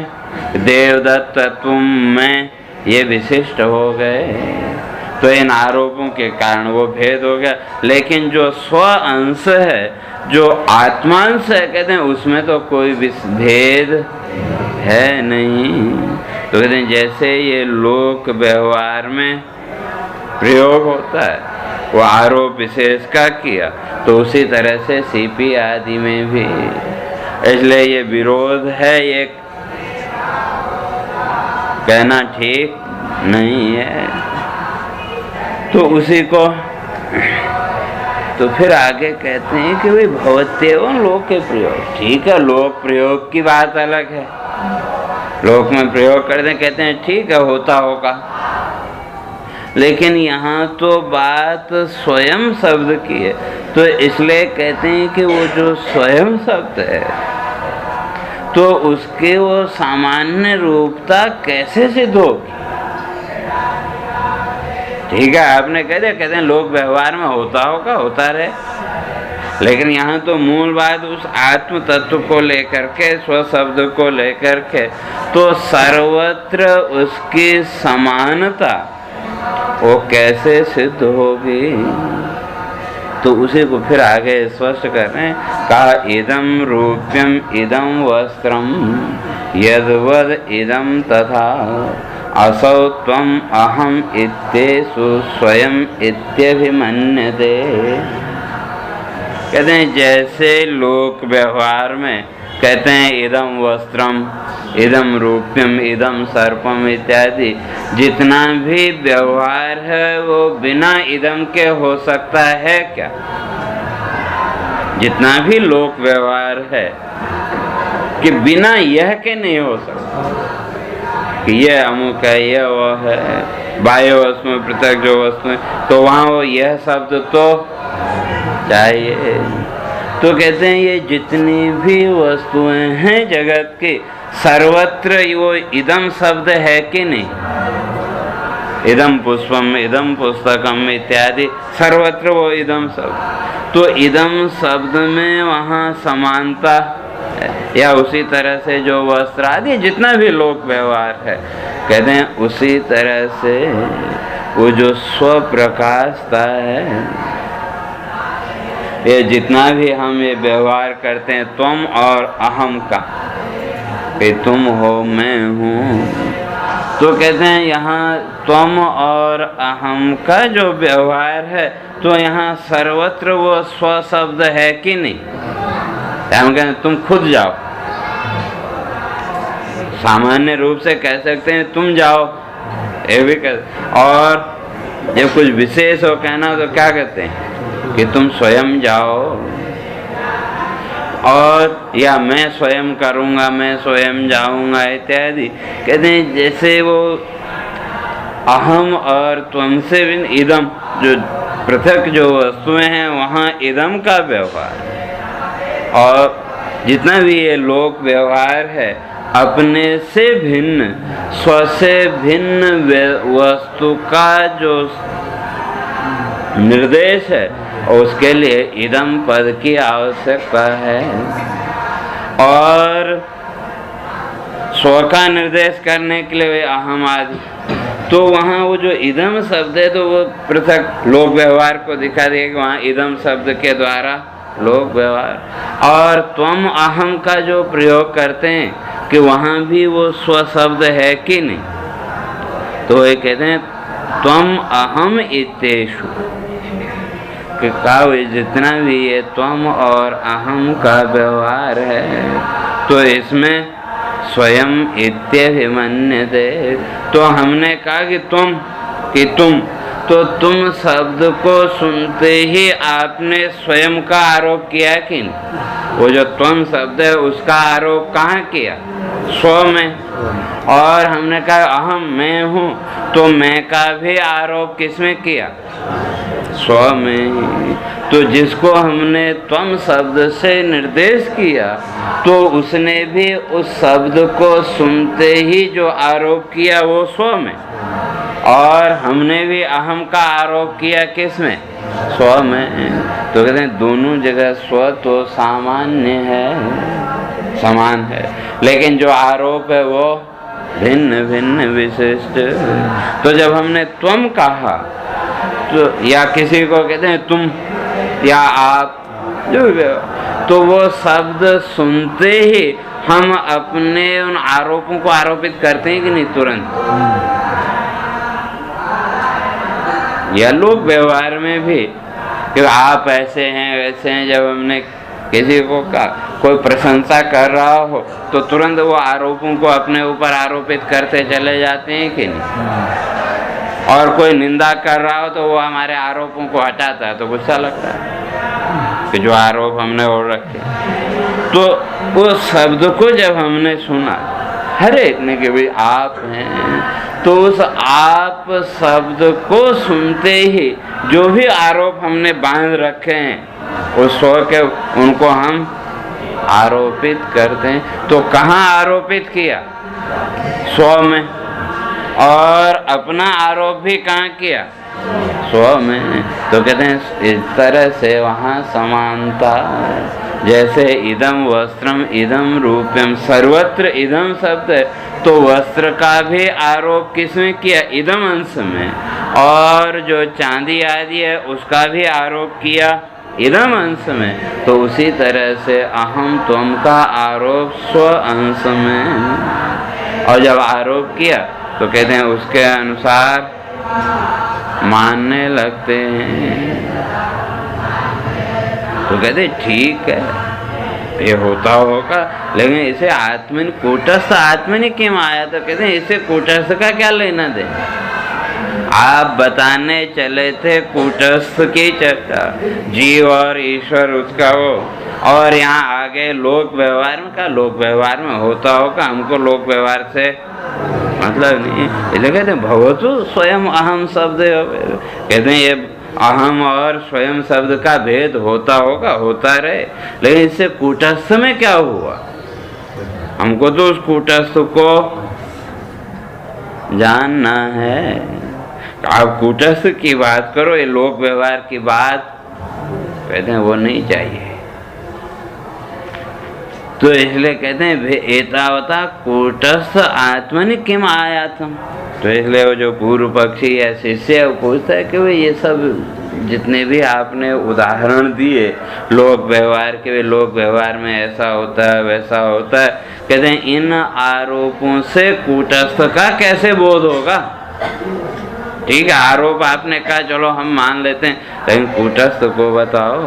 देवदत्त तुम मैं, ये विशिष्ट हो गए, तो इन आरोपों के कारण वो भेद हो गया। लेकिन जो स्व अंश है, जो आत्मांश है, कहते हैं उसमें तो कोई भेद है नहीं। तो कहते हैं जैसे ये लोक व्यवहार में प्रयोग होता है, वो आरोप विशेष का किया, तो उसी तरह से सीपी आदि में भी। इसलिए ये विरोध है, ये कहना ठीक नहीं है। तो उसी को तो फिर आगे कहते हैं कि भाई भवत्येव लोक के प्रयोग। ठीक है, लोक प्रयोग की बात अलग है, लोक में प्रयोग करते हैं, कहते हैं ठीक है होता होगा। लेकिन यहाँ तो बात स्वयं शब्द की है, तो इसलिए कहते हैं कि वो जो स्वयं शब्द है तो उसके वो सामान्य रूपता कैसे सिद्ध होगी। ठीक है, आपने कह दिया, कहते हैं लोक व्यवहार में होता होगा, होता रहे। लेकिन यहाँ तो मूल बात उस आत्म तत्व को लेकर के, स्व शब्द को लेकर के, तो सर्वत्र उसकी समानता वो कैसे सिद्ध होगी। तो उसी को फिर आगे स्पष्ट कर रहे हैं, कहा इदम रूप्यम इदम वस्त्रम यद्वद इदम तथा असौ त्वम अहम इत्येषु स्वयं इत्यभिमन्यते। कहते हैं जैसे लोक व्यवहार में कहते हैं इदम वस्त्रम, इदम रूप्यम, इदम सर्पम इत्यादि, जितना भी व्यवहार है वो बिना इदम के हो सकता है क्या? जितना भी लोक व्यवहार है कि बिना यह के नहीं हो सकता कि यह अमुक है, यह वह है, बाह्य वस्तु में पृथक जो वस्तु है, तो वहाँ वो यह शब्द तो चाहिए। तो कहते हैं ये जितनी भी वस्तुएं हैं जगत की, सर्वत्र वो इदम शब्द है कि नहीं? इदम पुष्पम, इदम पुस्तकम इत्यादि, सर्वत्र वो इदम शब्द। तो इदम शब्द में वहाँ समानता है, या उसी तरह से जो वस्त्र आदि जितना भी लोक व्यवहार है, कहते हैं उसी तरह से वो जो स्वप्रकाशता है, ये जितना भी हम ये व्यवहार करते हैं तुम और अहम का, कि तुम हो मैं हूँ, तो कहते हैं यहाँ तुम और अहम का जो व्यवहार है, तो यहाँ सर्वत्र वो स्व शब्द है कि नहीं? हम कहते हैं तुम खुद जाओ, सामान्य रूप से कह सकते हैं तुम जाओ, ये भी कह। और जब कुछ विशेष हो कहना तो क्या कहते हैं कि तुम स्वयं जाओ, और या मैं स्वयं करूँगा, मैं स्वयं जाऊँगा इत्यादि। कहते हैं जैसे वो अहम और त्वम से भी इदम, जो पृथक जो वस्तुएं हैं वहाँ इदम का व्यवहार है, और जितना भी ये लोक व्यवहार है अपने से भिन्न, स्व से भिन्न वस्तु का जो निर्देश है, उसके लिए इदम पद की आवश्यकता है। और स्व का निर्देश करने के लिए अहम आदि, तो वहाँ वो जो इदम शब्द है तो वो पृथक लोक व्यवहार को दिखा दिया कि वहाँ इदम शब्द के द्वारा लोक व्यवहार, और त्वम अहम का जो प्रयोग करते हैं कि वहाँ भी वो स्व शब्द है कि नहीं, तो ये कहते हैं त्वम अहम इत्येषु, कि काव्य जितना भी ये त्वम और अहम का व्यवहार है तो इसमें स्वयं इत्यभिमन्यते। तो हमने कहा कि तुम, तो तुम शब्द को सुनते ही आपने स्वयं का आरोप किया कि नहीं? वो जो त्वम शब्द है उसका आरोप कहाँ किया? स्व में। और हमने कहा अहम मैं हूँ, तो मैं का भी आरोप किसमें किया? स्व में। तो जिसको हमने त्वम शब्द से निर्देश किया तो उसने भी उस शब्द को सुनते ही जो आरोप किया वो स्व में, और हमने भी अहम का आरोप किया किसमें? स्व में। तो कहते हैं दोनों जगह स्व तो सामान्य है, समान है, लेकिन जो आरोप है वो भिन्न भिन्न विशिष्ट। तो जब हमने त्वम कहा तो या किसी को कहते हैं तुम या आप, जो भी, तो वो शब्द सुनते ही हम अपने उन आरोपों को आरोपित करते हैं कि नहीं तुरंत? या लोग व्यवहार में भी कि आप ऐसे हैं वैसे हैं, जब हमने किसी को कोई प्रशंसा कर रहा हो तो तुरंत वो आरोपों को अपने ऊपर आरोपित करते चले जाते हैं कि नहीं? और कोई निंदा कर रहा हो तो वो हमारे आरोपों को हटाता है तो गुस्सा लगता है कि जो आरोप हमने और रखे। तो वो शब्द को जब हमने सुना हर एक ने कि भाई आप हैं, तो उस आप शब्द को सुनते ही जो भी आरोप हमने बांध रखे हैं उस स्व के, उनको हम आरोपित करते हैं। तो कहाँ आरोपित किया? स्व में। और अपना आरोप भी कहाँ किया? स्व में। तो कहते हैं इस तरह से वहाँ समानता, जैसे इदम वस्त्रम इदम रूपम, सर्वत्र इदम शब्द है तो वस्त्र का भी आरोप किसमें किया? इदम अंश में। और जो चांदी आदि है उसका भी आरोप किया इदम अंश में। तो उसी तरह से अहम त्वम का आरोप स्व अंश में। और जब आरोप किया तो कहते हैं उसके अनुसार मानने लगते हैं। तो कहते ठीक है ये होता होगा, लेकिन इसे आत्मन कूटस्थ आत्मनि क्यों आया? तो कहते हैं इसे कूटस्थ का क्या लेना दे? आप बताने चले थे कूटस्थ की चर्चा, जीव और ईश्वर उसका वो, और यहाँ आगे लोक व्यवहार में का लोक व्यवहार में होता होगा, हमको लोक व्यवहार से मतलब नहीं। इसलिए कहते हैं भवतु स्वयं अहम शब्द, कहते हैं ये अहम और स्वयं शब्द का भेद होता होगा, होता रहे, लेकिन इससे कूटस्थ में क्या हुआ? हमको तो उस कूटस्थ को जानना है। आप कूटस्थ की बात करो, ये लोक व्यवहार की बात कहते हैं वो नहीं चाहिए। तो इसलिए कहते हैं एतावता कूटस्थ आत्मनि किम आयातम। तो इसलिए वो जो पूर्व पक्षी या शिष्य पूछता है कि भाई ये सब जितने भी आपने उदाहरण दिए लोक व्यवहार के, लोक व्यवहार में ऐसा होता है वैसा होता है, कहते हैं इन आरोपों से कूटस्थ का कैसे बोध होगा? ठीक है आरोप आपने कहा चलो हम मान लेते हैं, लेकिन कूटस्थ को बताओ।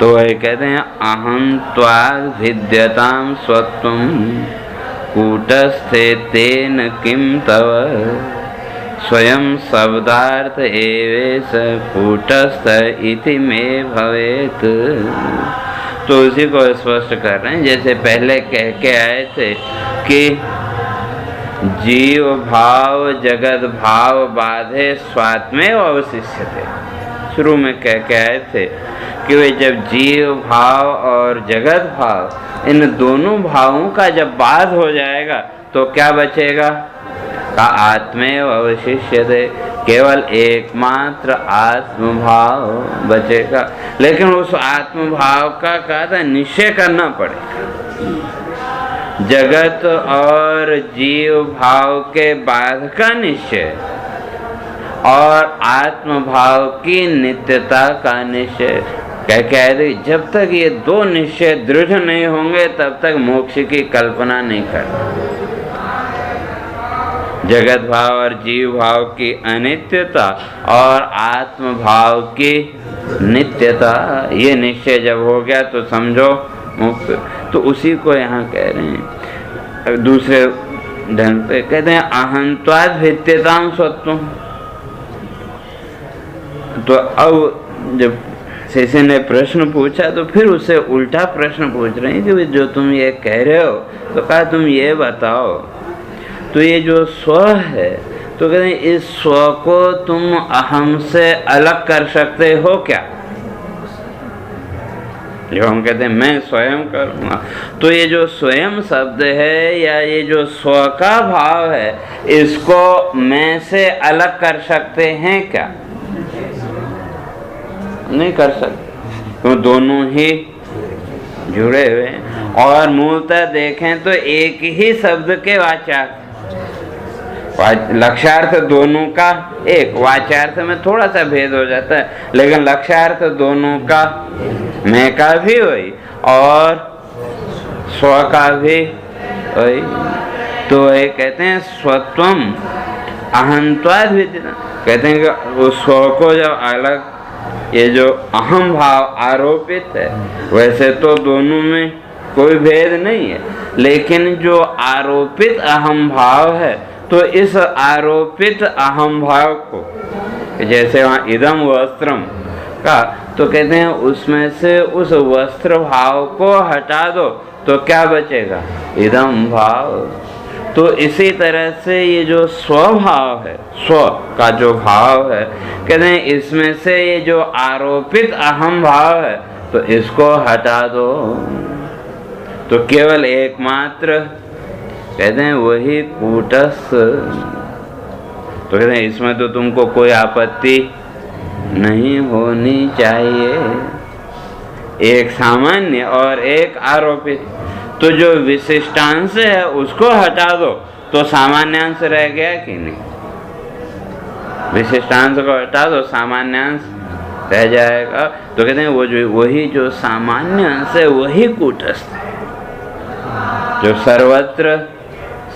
तो वही कहते हैं अहं त्वाद् भिद्यतां स्वत्वं कूटस्थे तेन किं तव स्वयं शब्दार्थ एवेश कूटस्थ इति मे भवेत्। तो उसी को स्पष्ट कर रहे हैं, जैसे पहले कह के आए थे कि जीव भाव जगत भाव बाधे स्वात्मे अवशिष्यते। शुरू में कह के आए थे कि वे जब जीव भाव और जगत भाव इन दोनों भावों का जब बाध हो जाएगा तो क्या बचेगा? का आत्मेव अवशिष्यते, केवल एकमात्र आत्म भाव बचेगा। लेकिन उस आत्म भाव का निश्चय करना पड़ेगा। जगत और जीव भाव के बाध का निश्चय और आत्म भाव की नित्यता का निश्चय। क्या है, जब तक ये दो निश्चय दृढ़ नहीं होंगे तब तक मोक्ष की कल्पना नहीं कर। जगत भाव और जीव भाव की अनित्यता और आत्म भाव की नित्यता, ये निश्चय जब हो गया तो समझो मुक्त। तो उसी को यहाँ कह रहे हैं दूसरे ढंग पे, कहते हैं अहंत्वाद भित्यताम स्वत्वम। तो अब जब शिष्य ने प्रश्न पूछा तो फिर उससे उल्टा प्रश्न पूछ रहे हैं कि जो तुम ये कह रहे हो, तो कहा तुम ये बताओ, तो ये जो स्व है, तो कहते हैं इस स्व को तुम अहम से अलग कर सकते हो क्या? जो हम कहते हैं मैं स्वयं करूँगा, तो ये जो स्वयं शब्द है या ये जो स्व का भाव है, इसको मैं से अलग कर सकते हैं क्या? नहीं कर सकते, तो दोनों ही जुड़े हुए हैं। और मूलतः देखें तो एक ही शब्द के वाचार्थ, लक्ष्यार्थ दोनों का एक, वाच्यार्थ में थोड़ा सा भेद हो जाता है, लेकिन लक्ष्यार्थ दोनों का, मैं का भी वही और स्व का भी वही। तो ये कहते हैं स्वत्वम अहंत्वाद विदिना, कहते हैं कि उस स्व को जब अलग, ये जो अहम भाव आरोपित है, वैसे तो दोनों में कोई भेद नहीं है, लेकिन जो आरोपित अहम भाव है, तो इस आरोपित अहम भाव को, जैसे वहाँ इदम वस्त्रम का, तो कहते हैं उसमें से उस वस्त्र भाव को हटा दो तो क्या बचेगा? इदम भाव। तो इसी तरह से ये जो स्वभाव है, स्व का जो भाव है, कहते हैं इसमें से ये जो आरोपित अहम भाव है, तो इसको हटा दो तो केवल एकमात्र, कहते हैं वही कूटस्थ। तो कहते हैं इसमें तो तुमको कोई आपत्ति नहीं होनी चाहिए, एक सामान्य और एक आरोपित। तो जो विशिष्टांश है उसको हटा दो तो सामान्यांश रह गया कि नहीं? विशिष्टांश को हटा दो, सामान्यांश रह जाएगा। तो कहते हैं वो जो वही जो सामान्य अंश है वही कूटस्थ है, जो सर्वत्र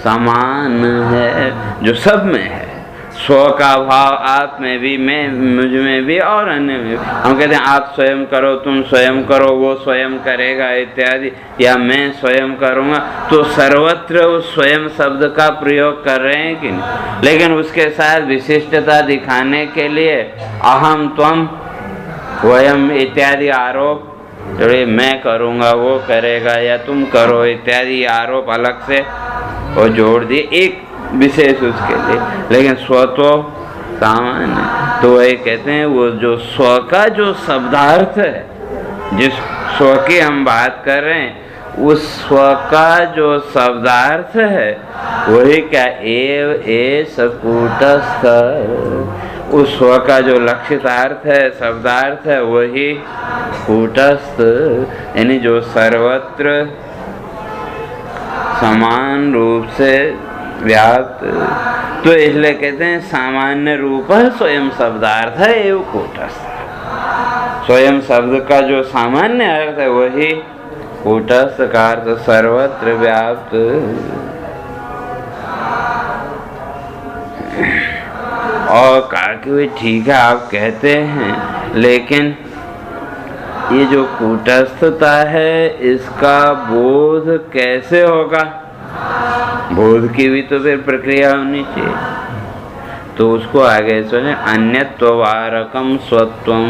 समान है, जो सब में है। स्व का भाव आप में भी, मैं मुझ में भी और अन्य में भी। हम कहते हैं आप स्वयं करो, तुम स्वयं करो, वो स्वयं करेगा इत्यादि, या मैं स्वयं करूँगा, तो सर्वत्र उस स्वयं शब्द का प्रयोग कर रहे हैं कि नहीं? लेकिन उसके साथ विशिष्टता दिखाने के लिए अहम त्वम वयम इत्यादि आरोप, तो मैं करूँगा वो करेगा या तुम करो इत्यादि आरोप अलग से वो जोड़ दिए एक विशेष उसके लिए, लेकिन स्व तो सामान्य। तो वही कहते हैं वो जो स्व का जो शब्दार्थ है, जिस स्व की हम बात कर रहे हैं, उस स्व का जो शब्दार्थ है वही क्या एव एष कूटस्थ, उस स्व का जो लक्षितार्थ है, शब्दार्थ है, वही कूटस्थ, यानी जो सर्वत्र समान रूप से व्याप्त। तो इसलिए कहते हैं सामान्य रूप है स्वयं शब्दार्थ है एवं कूटस्थ। स्वयं शब्द का जो सामान्य अर्थ है वही कूटस्थ का अर्थ सर्वत्र व्याप्त। और कहा कि ठीक है आप कहते हैं, लेकिन ये जो कूटस्थता है इसका बोध कैसे होगा? बोध की भी तो फिर प्रक्रिया होनी चाहिए। तो उसको आगे सुने, अन्यत्वारकम स्वत्वम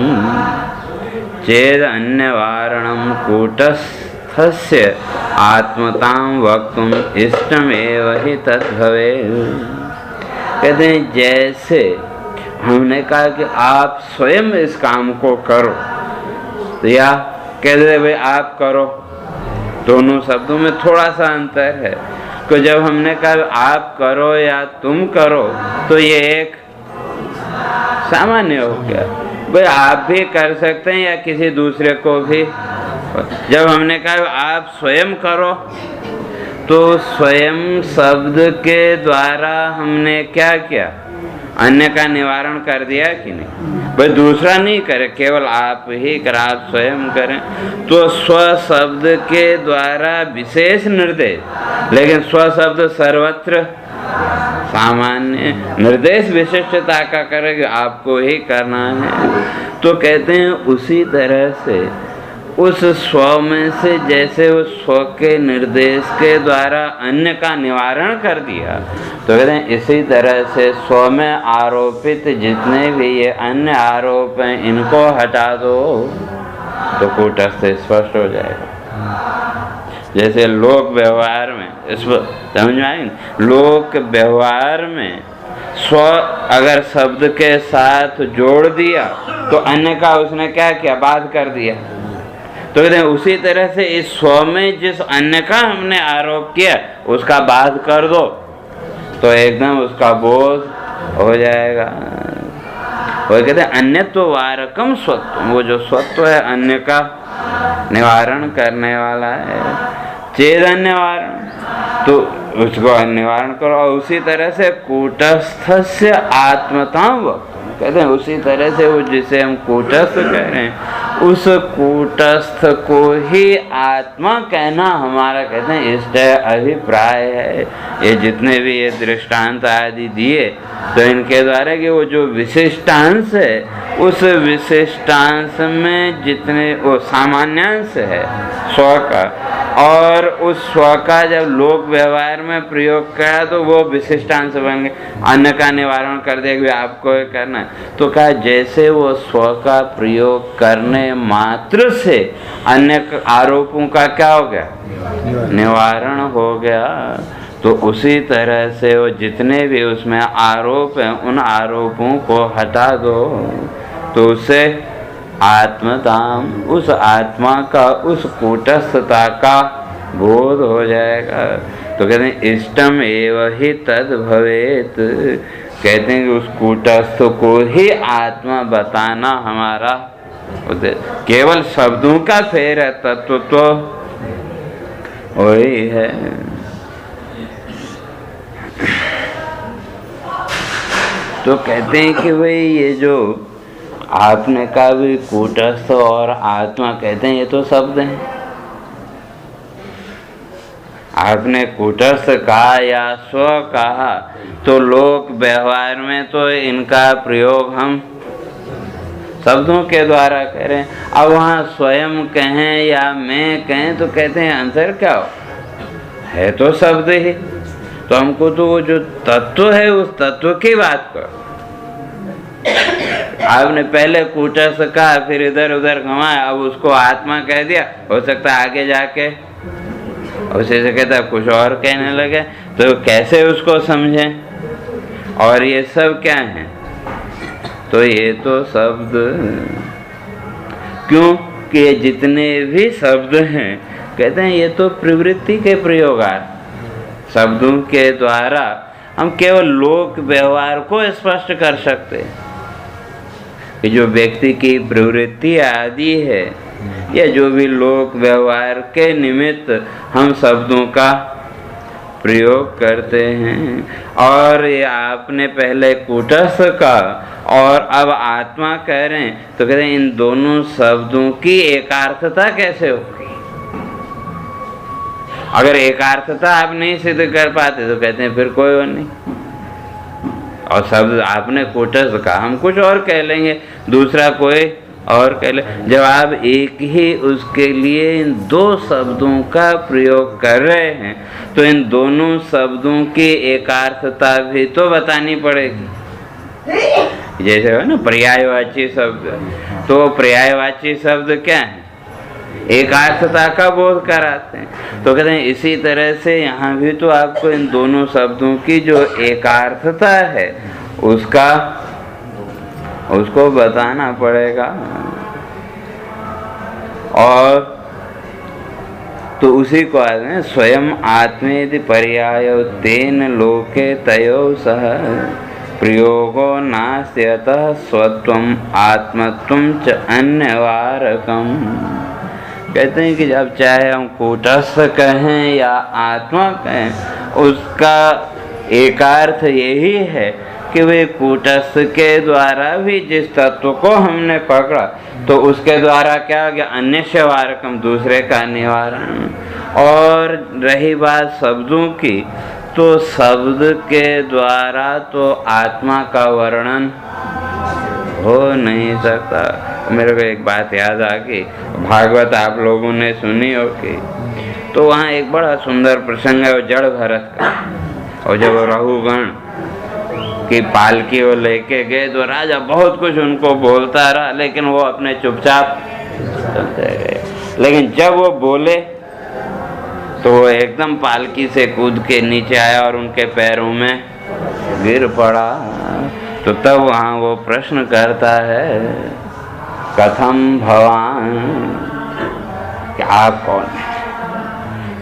चेद अन्यवारणम कूटस्थस्य आत्मतां वक्तुम इष्टमेव हि तद्भवे। कहते हैं जैसे हमने कहा कि आप स्वयं इस काम को करो, तो या कहते भाई आप करो, दोनों शब्दों में थोड़ा सा अंतर है। तो जब हमने कहा आप करो या तुम करो, तो ये एक सामान्य हो गया, भाई आप भी कर सकते हैं या किसी दूसरे को भी। जब हमने कहा आप स्वयं करो, तो स्वयं शब्द के द्वारा हमने क्या किया? अन्य का निवारण कर दिया कि नहीं? भाई दूसरा नहीं करे, केवल आप ही कर, आप स्वयं करें। तो स्व शब्द के द्वारा विशेष निर्देश, लेकिन स्व शब्द सर्वत्र सामान्य निर्देश विशिष्टता का करेगा, आपको ही करना है। तो कहते हैं उसी तरह से उस स्व में से जैसे उस स्व के निर्देश के द्वारा अन्य का निवारण कर दिया, तो कहते हैं इसी तरह से स्व में आरोपित जितने भी ये अन्य आरोप हैं इनको हटा दो तो कूटस्थ स्पष्ट हो जाएगा। जैसे लोक व्यवहार में, समझ में आए? लोक व्यवहार में स्व अगर शब्द के साथ जोड़ दिया तो अन्य का उसने क्या किया? बाध कर दिया। तो कहते हैं उसी तरह से इस स्व में जिस अन्य का हमने आरोप किया उसका बाध कर दो तो एकदम उसका बोध हो जाएगा। वो कहते हैं अन्यत्व वारकम स्वत्व, वो जो स्वत्व है अन्य का निवारण करने वाला है। चेद अन्य वारण, तो उसको निवारण करो। और उसी तरह से कूटस्थस्य आत्मताम वक्त, कहते हैं उसी तरह से वो जिसे हम कूटस्थ कह रहे हैं उस कूटस्थ को ही आत्मा कहना हमारा, कहते हैं इष्ट अभिप्राय है। ये जितने भी ये दृष्टांत आदि दिए तो इनके द्वारा कि वो जो विशिष्टांश है उस विशिष्टांश में जितने वो सामान्यांश है स्व का, और उस स्व का जब लोक व्यवहार में प्रयोग करा तो वो विशिष्टांश बन गए, अन्य का निवारण कर दिया कि आपको ये करना है। तो कहा जैसे वो स्व का प्रयोग करने मात्र से अन्य आरोपों का क्या हो गया? निवारण हो गया। तो उसी तरह से वो जितने भी उसमें आरोप हैं उन आरोपों को हटा दो तो उससे आत्मताम, उस आत्मा का उस कूटस्थता का बोध हो जाएगा। तो कहते हैं इष्टम एवं ही तद भवेत, कहते हैं कि उस कूटस्थ को ही आत्मा बताना हमारा उद्देश्य। केवल शब्दों का फेर है, तत्व तो वही है। तो कहते हैं कि भाई ये जो आपने कहा भी कूटस्थ और आत्मा, कहते हैं ये तो शब्द हैं। आपने कूटस्थ कहा या स्व कहा तो लोक व्यवहार में तो इनका प्रयोग हम शब्दों के द्वारा कह रहे हैं। अब वहाँ स्वयं कहें या मैं कहें तो कहते हैं अंतर क्या हो? है तो शब्द ही। तो हमको तो वो जो तत्व है उस तत्व की बात करो। आपने पहले कूटस्थ कहा फिर इधर उधर घुमाया, अब उसको आत्मा कह दिया, हो सकता है आगे जाके उसे से कहता कुछ और कहने लगे, तो कैसे उसको समझें? और ये सब क्या है? तो ये तो शब्द, क्यों कि जितने भी शब्द हैं कहते हैं ये तो प्रवृत्ति के प्रयोगार्थ, शब्दों के द्वारा हम केवल लोक व्यवहार को स्पष्ट कर सकते हैं कि जो व्यक्ति की प्रवृत्ति आदि है या जो भी लोक व्यवहार के निमित्त हम शब्दों का प्रयोग करते हैं। और ये आपने पहले कूटस्थ का और अब आत्मा कह रहे हैं, तो कहते हैं इन दोनों शब्दों की एकार्थता कैसे होगी? अगर एकार्थता आप नहीं सिद्ध कर पाते तो कहते हैं फिर कोई और नहीं। और शब्द आपने कूटस्थ का, हम कुछ और कह लेंगे, दूसरा कोई और कह ले। जब आप एक ही उसके लिए इन दो शब्दों का प्रयोग कर रहे हैं तो इन दोनों शब्दों की एकार्थता भी तो बतानी पड़ेगी। जैसे है ना पर्यायवाची शब्द, तो पर्यायवाची शब्द क्या है? एकार्थता का बोध कराते हैं। तो कहते हैं इसी तरह से यहाँ भी तो आपको इन दोनों शब्दों की जो एकार्थता है उसको बताना पड़ेगा। और तो उसी को आते हैं स्वयं आत्मेति पर्यायो तेन लोके तयो सह प्रयोगो नास्त्यतः स्वत्वम आत्मत्वम च अन्यवारकम। कहते हैं कि जब चाहे हम कूटस्थ कहें या आत्मा कहें, उसका एकार्थ यही है कि वे कूटस्थ के द्वारा भी जिस तत्व को हमने पकड़ा तो उसके द्वारा क्या हो गया, अन्य वारकम, दूसरे का निवारण। और रही बात शब्दों की, तो शब्द के द्वारा तो आत्मा का वर्णन हो नहीं सकता। मेरे को एक बात याद आ गई, भागवत आप लोगों ने सुनी होगी, तो वहाँ एक बड़ा सुंदर प्रसंग है वो जड़ भरत का। और जब रघुगण की पालकी वो लेके गए तो राजा बहुत कुछ उनको बोलता रहा, लेकिन वो अपने चुपचाप चलते गए। लेकिन जब वो बोले तो वो एकदम पालकी से कूद के नीचे आया और उनके पैरों में गिर पड़ा। तो तब वहाँ वो प्रश्न करता है, कथम भवान, कि आप कौन है?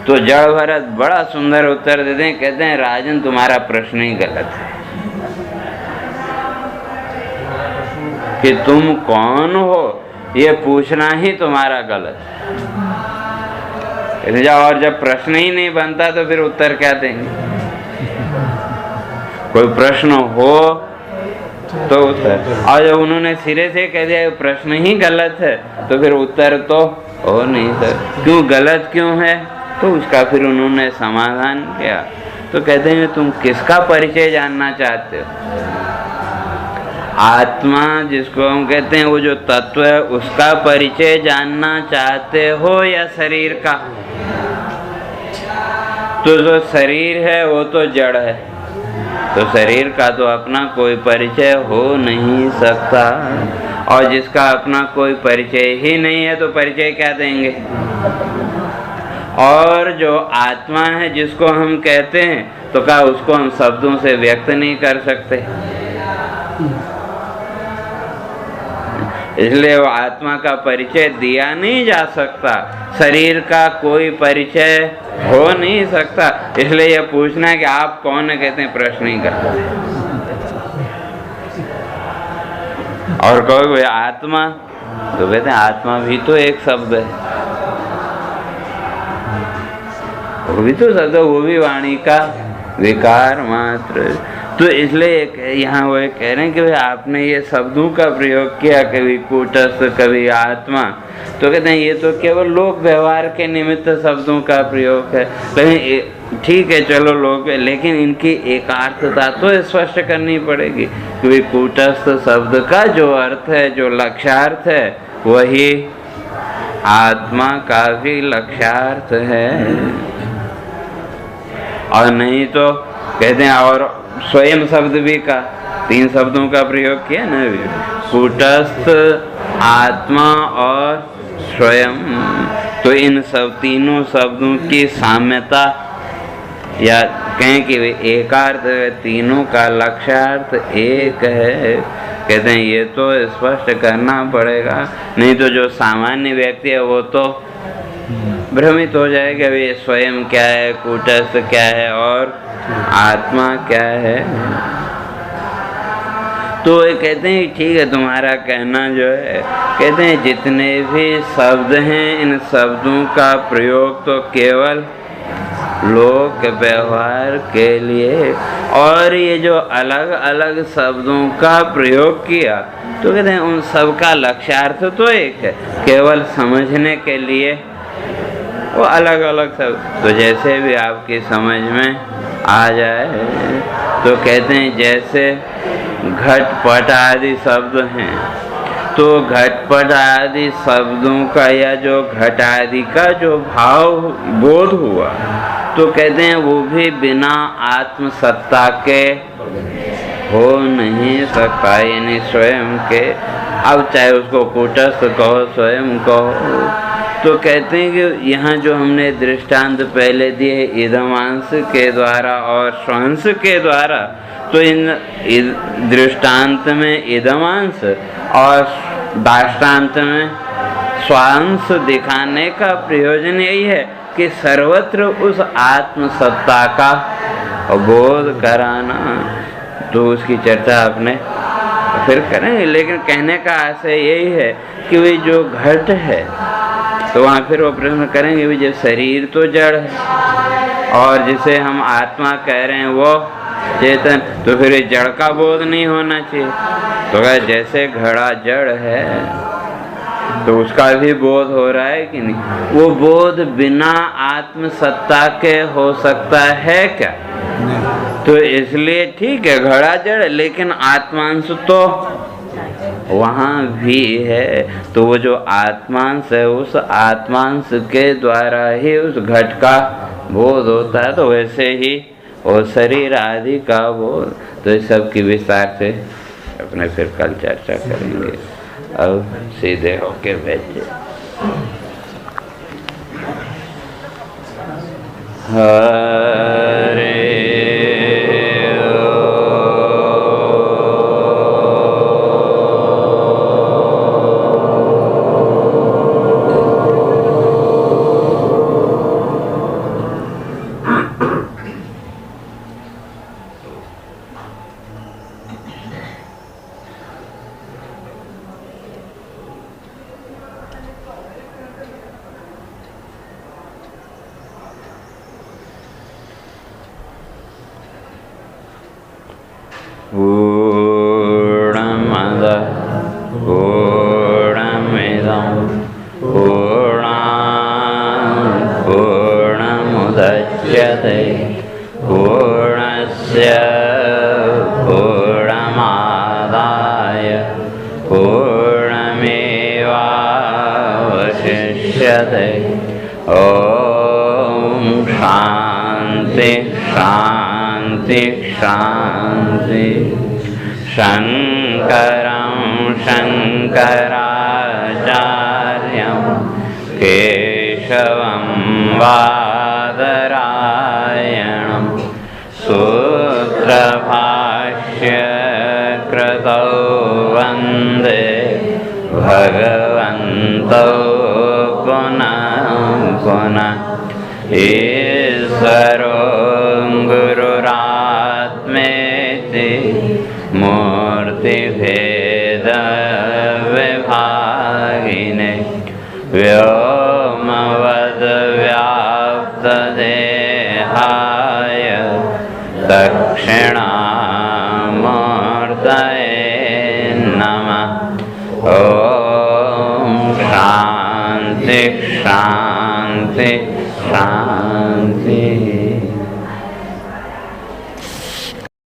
तो जड़ भरत बड़ा सुंदर उत्तर देते हैं, कहते हैं राजन तुम्हारा प्रश्न ही गलत है, कि तुम कौन हो ये पूछना ही तुम्हारा गलत है। और जब प्रश्न ही नहीं बनता तो फिर उत्तर क्या देंगे? कोई प्रश्न हो तो उत्तर, और जब उन्होंने सिरे से कह दिया प्रश्न ही गलत है तो फिर उत्तर तो हो नहीं सर। क्यों गलत क्यों है? तो उसका फिर उन्होंने समाधान किया। तो कहते हैं तुम किसका परिचय जानना चाहते हो? आत्मा जिसको हम कहते हैं वो जो तत्व है उसका परिचय जानना चाहते हो या शरीर का? तो जो शरीर है वो तो जड़ है, तो शरीर का तो अपना कोई परिचय हो नहीं सकता। और जिसका अपना कोई परिचय ही नहीं है तो परिचय क्या देंगे? और जो आत्मा है जिसको हम कहते हैं तो क्या उसको हम शब्दों से व्यक्त नहीं कर सकते? इसलिए वो आत्मा का परिचय दिया नहीं जा सकता, शरीर का कोई परिचय हो नहीं सकता। इसलिए यह पूछना है कि आप कौन है, कहते हैं प्रश्न ही करते हैं। और कहोगे आत्मा, तो कहते हैं आत्मा भी तो एक शब्द है, वो भी तो शब्द है, वो भी वाणी का विकार मात्र। तो इसलिए यहाँ वो कह रहे हैं कि भाई आपने ये शब्दों का प्रयोग किया, कभी कूटस्थ कभी आत्मा, तो कहते हैं ये तो केवल लोक व्यवहार के निमित्त शब्दों का प्रयोग है। लेकिन ठीक है चलो लोग, लेकिन इनकी एकार्थता तो स्पष्ट करनी पड़ेगी कि कूटस्थ शब्द का जो अर्थ है, जो लक्ष्यार्थ है, वही आत्मा का भी लक्ष्यार्थ है। और नहीं तो कहते हैं, और स्वयं शब्द भी का, तीन शब्दों का प्रयोग किया ना, कूटस्थ, आत्मा और स्वयं। तो इन सब तीनों शब्दों की साम्यता या कहें कि एकार्थ, तीनों का लक्ष्यार्थ एक है। कहते हैं ये तो स्पष्ट करना पड़ेगा, नहीं तो जो सामान्य व्यक्ति है वो तो भ्रमित हो जाएगा, वे स्वयं क्या है, कूटस्थ क्या है और आत्मा क्या है। तो ये कहते हैं ठीक है तुम्हारा कहना जो है, कहते हैं जितने भी शब्द हैं इन शब्दों का प्रयोग तो केवल लोक व्यवहार के लिए, और ये जो अलग अलग शब्दों का प्रयोग किया तो कहते हैं उन सब का लक्ष्यार्थ तो एक है, केवल समझने के लिए वो अलग अलग शब्द तो जैसे भी आपकी समझ में आ जाए। तो कहते हैं जैसे घटपट आदि शब्द हैं, तो घटपट आदि शब्दों का या जो घट आदि का जो भाव बोध हुआ, तो कहते हैं वो भी बिना आत्म सत्ता के हो नहीं सकता, यानी स्वयं के। अब चाहे उसको कूटस्थ कहो, स्वयं कहो। तो कहते हैं कि यहाँ जो हमने दृष्टांत पहले दिए इदमांश के द्वारा और स्वांश के द्वारा, तो इन दृष्टांत में इदमांश और दाष्टान्त में स्वांश दिखाने का प्रयोजन यही है कि सर्वत्र उस आत्म सत्ता का बोध कराना। तो उसकी चर्चा आपने फिर करेंगे, लेकिन कहने का आशय यही है कि वे जो घट है तो वहाँ फिर वो प्रश्न करेंगे भी, जब शरीर तो जड़ है और जिसे हम आत्मा कह रहे हैं वो चेतन, तो फिर ये जड़ का बोध नहीं होना चाहिए। तो अगर जैसे घड़ा जड़ है तो उसका भी बोध हो रहा है कि नहीं? वो बोध बिना आत्म सत्ता के हो सकता है क्या? तो इसलिए ठीक है घड़ा जड़, लेकिन आत्मांश तो वहाँ भी है। तो वो जो आत्मांश है, उस आत्मांश के द्वारा ही उस घट का बोध होता है। तो वैसे ही वो शरीर आदि का बोध। तो इस सब की विस्तार से अपने फिर कल चर्चा करेंगे। अब सीधे होके बैठे। हरे पूर्णमदः पूर्णमिदं पूर्णात् पूर्णमुदच्यते पूर्णस्य पूर्णमादाय पूर्णमेवावशिष्यते। ॐ शान्ति शान्ति शान्ति। शङ्करं शङ्कराचार्यं केशवं बादरायणं सूत्रभाष्यकृतौ वन्दे भगवन्तौ पुनः पुनः। ईश्वरो गुरुरात्मेति मूर्तिभेदविभागिने व्योमवद्व्याप्तदेहाय दक्षिणामूर्तये नमः। ॐ शान्ति शान्ति शान्ति।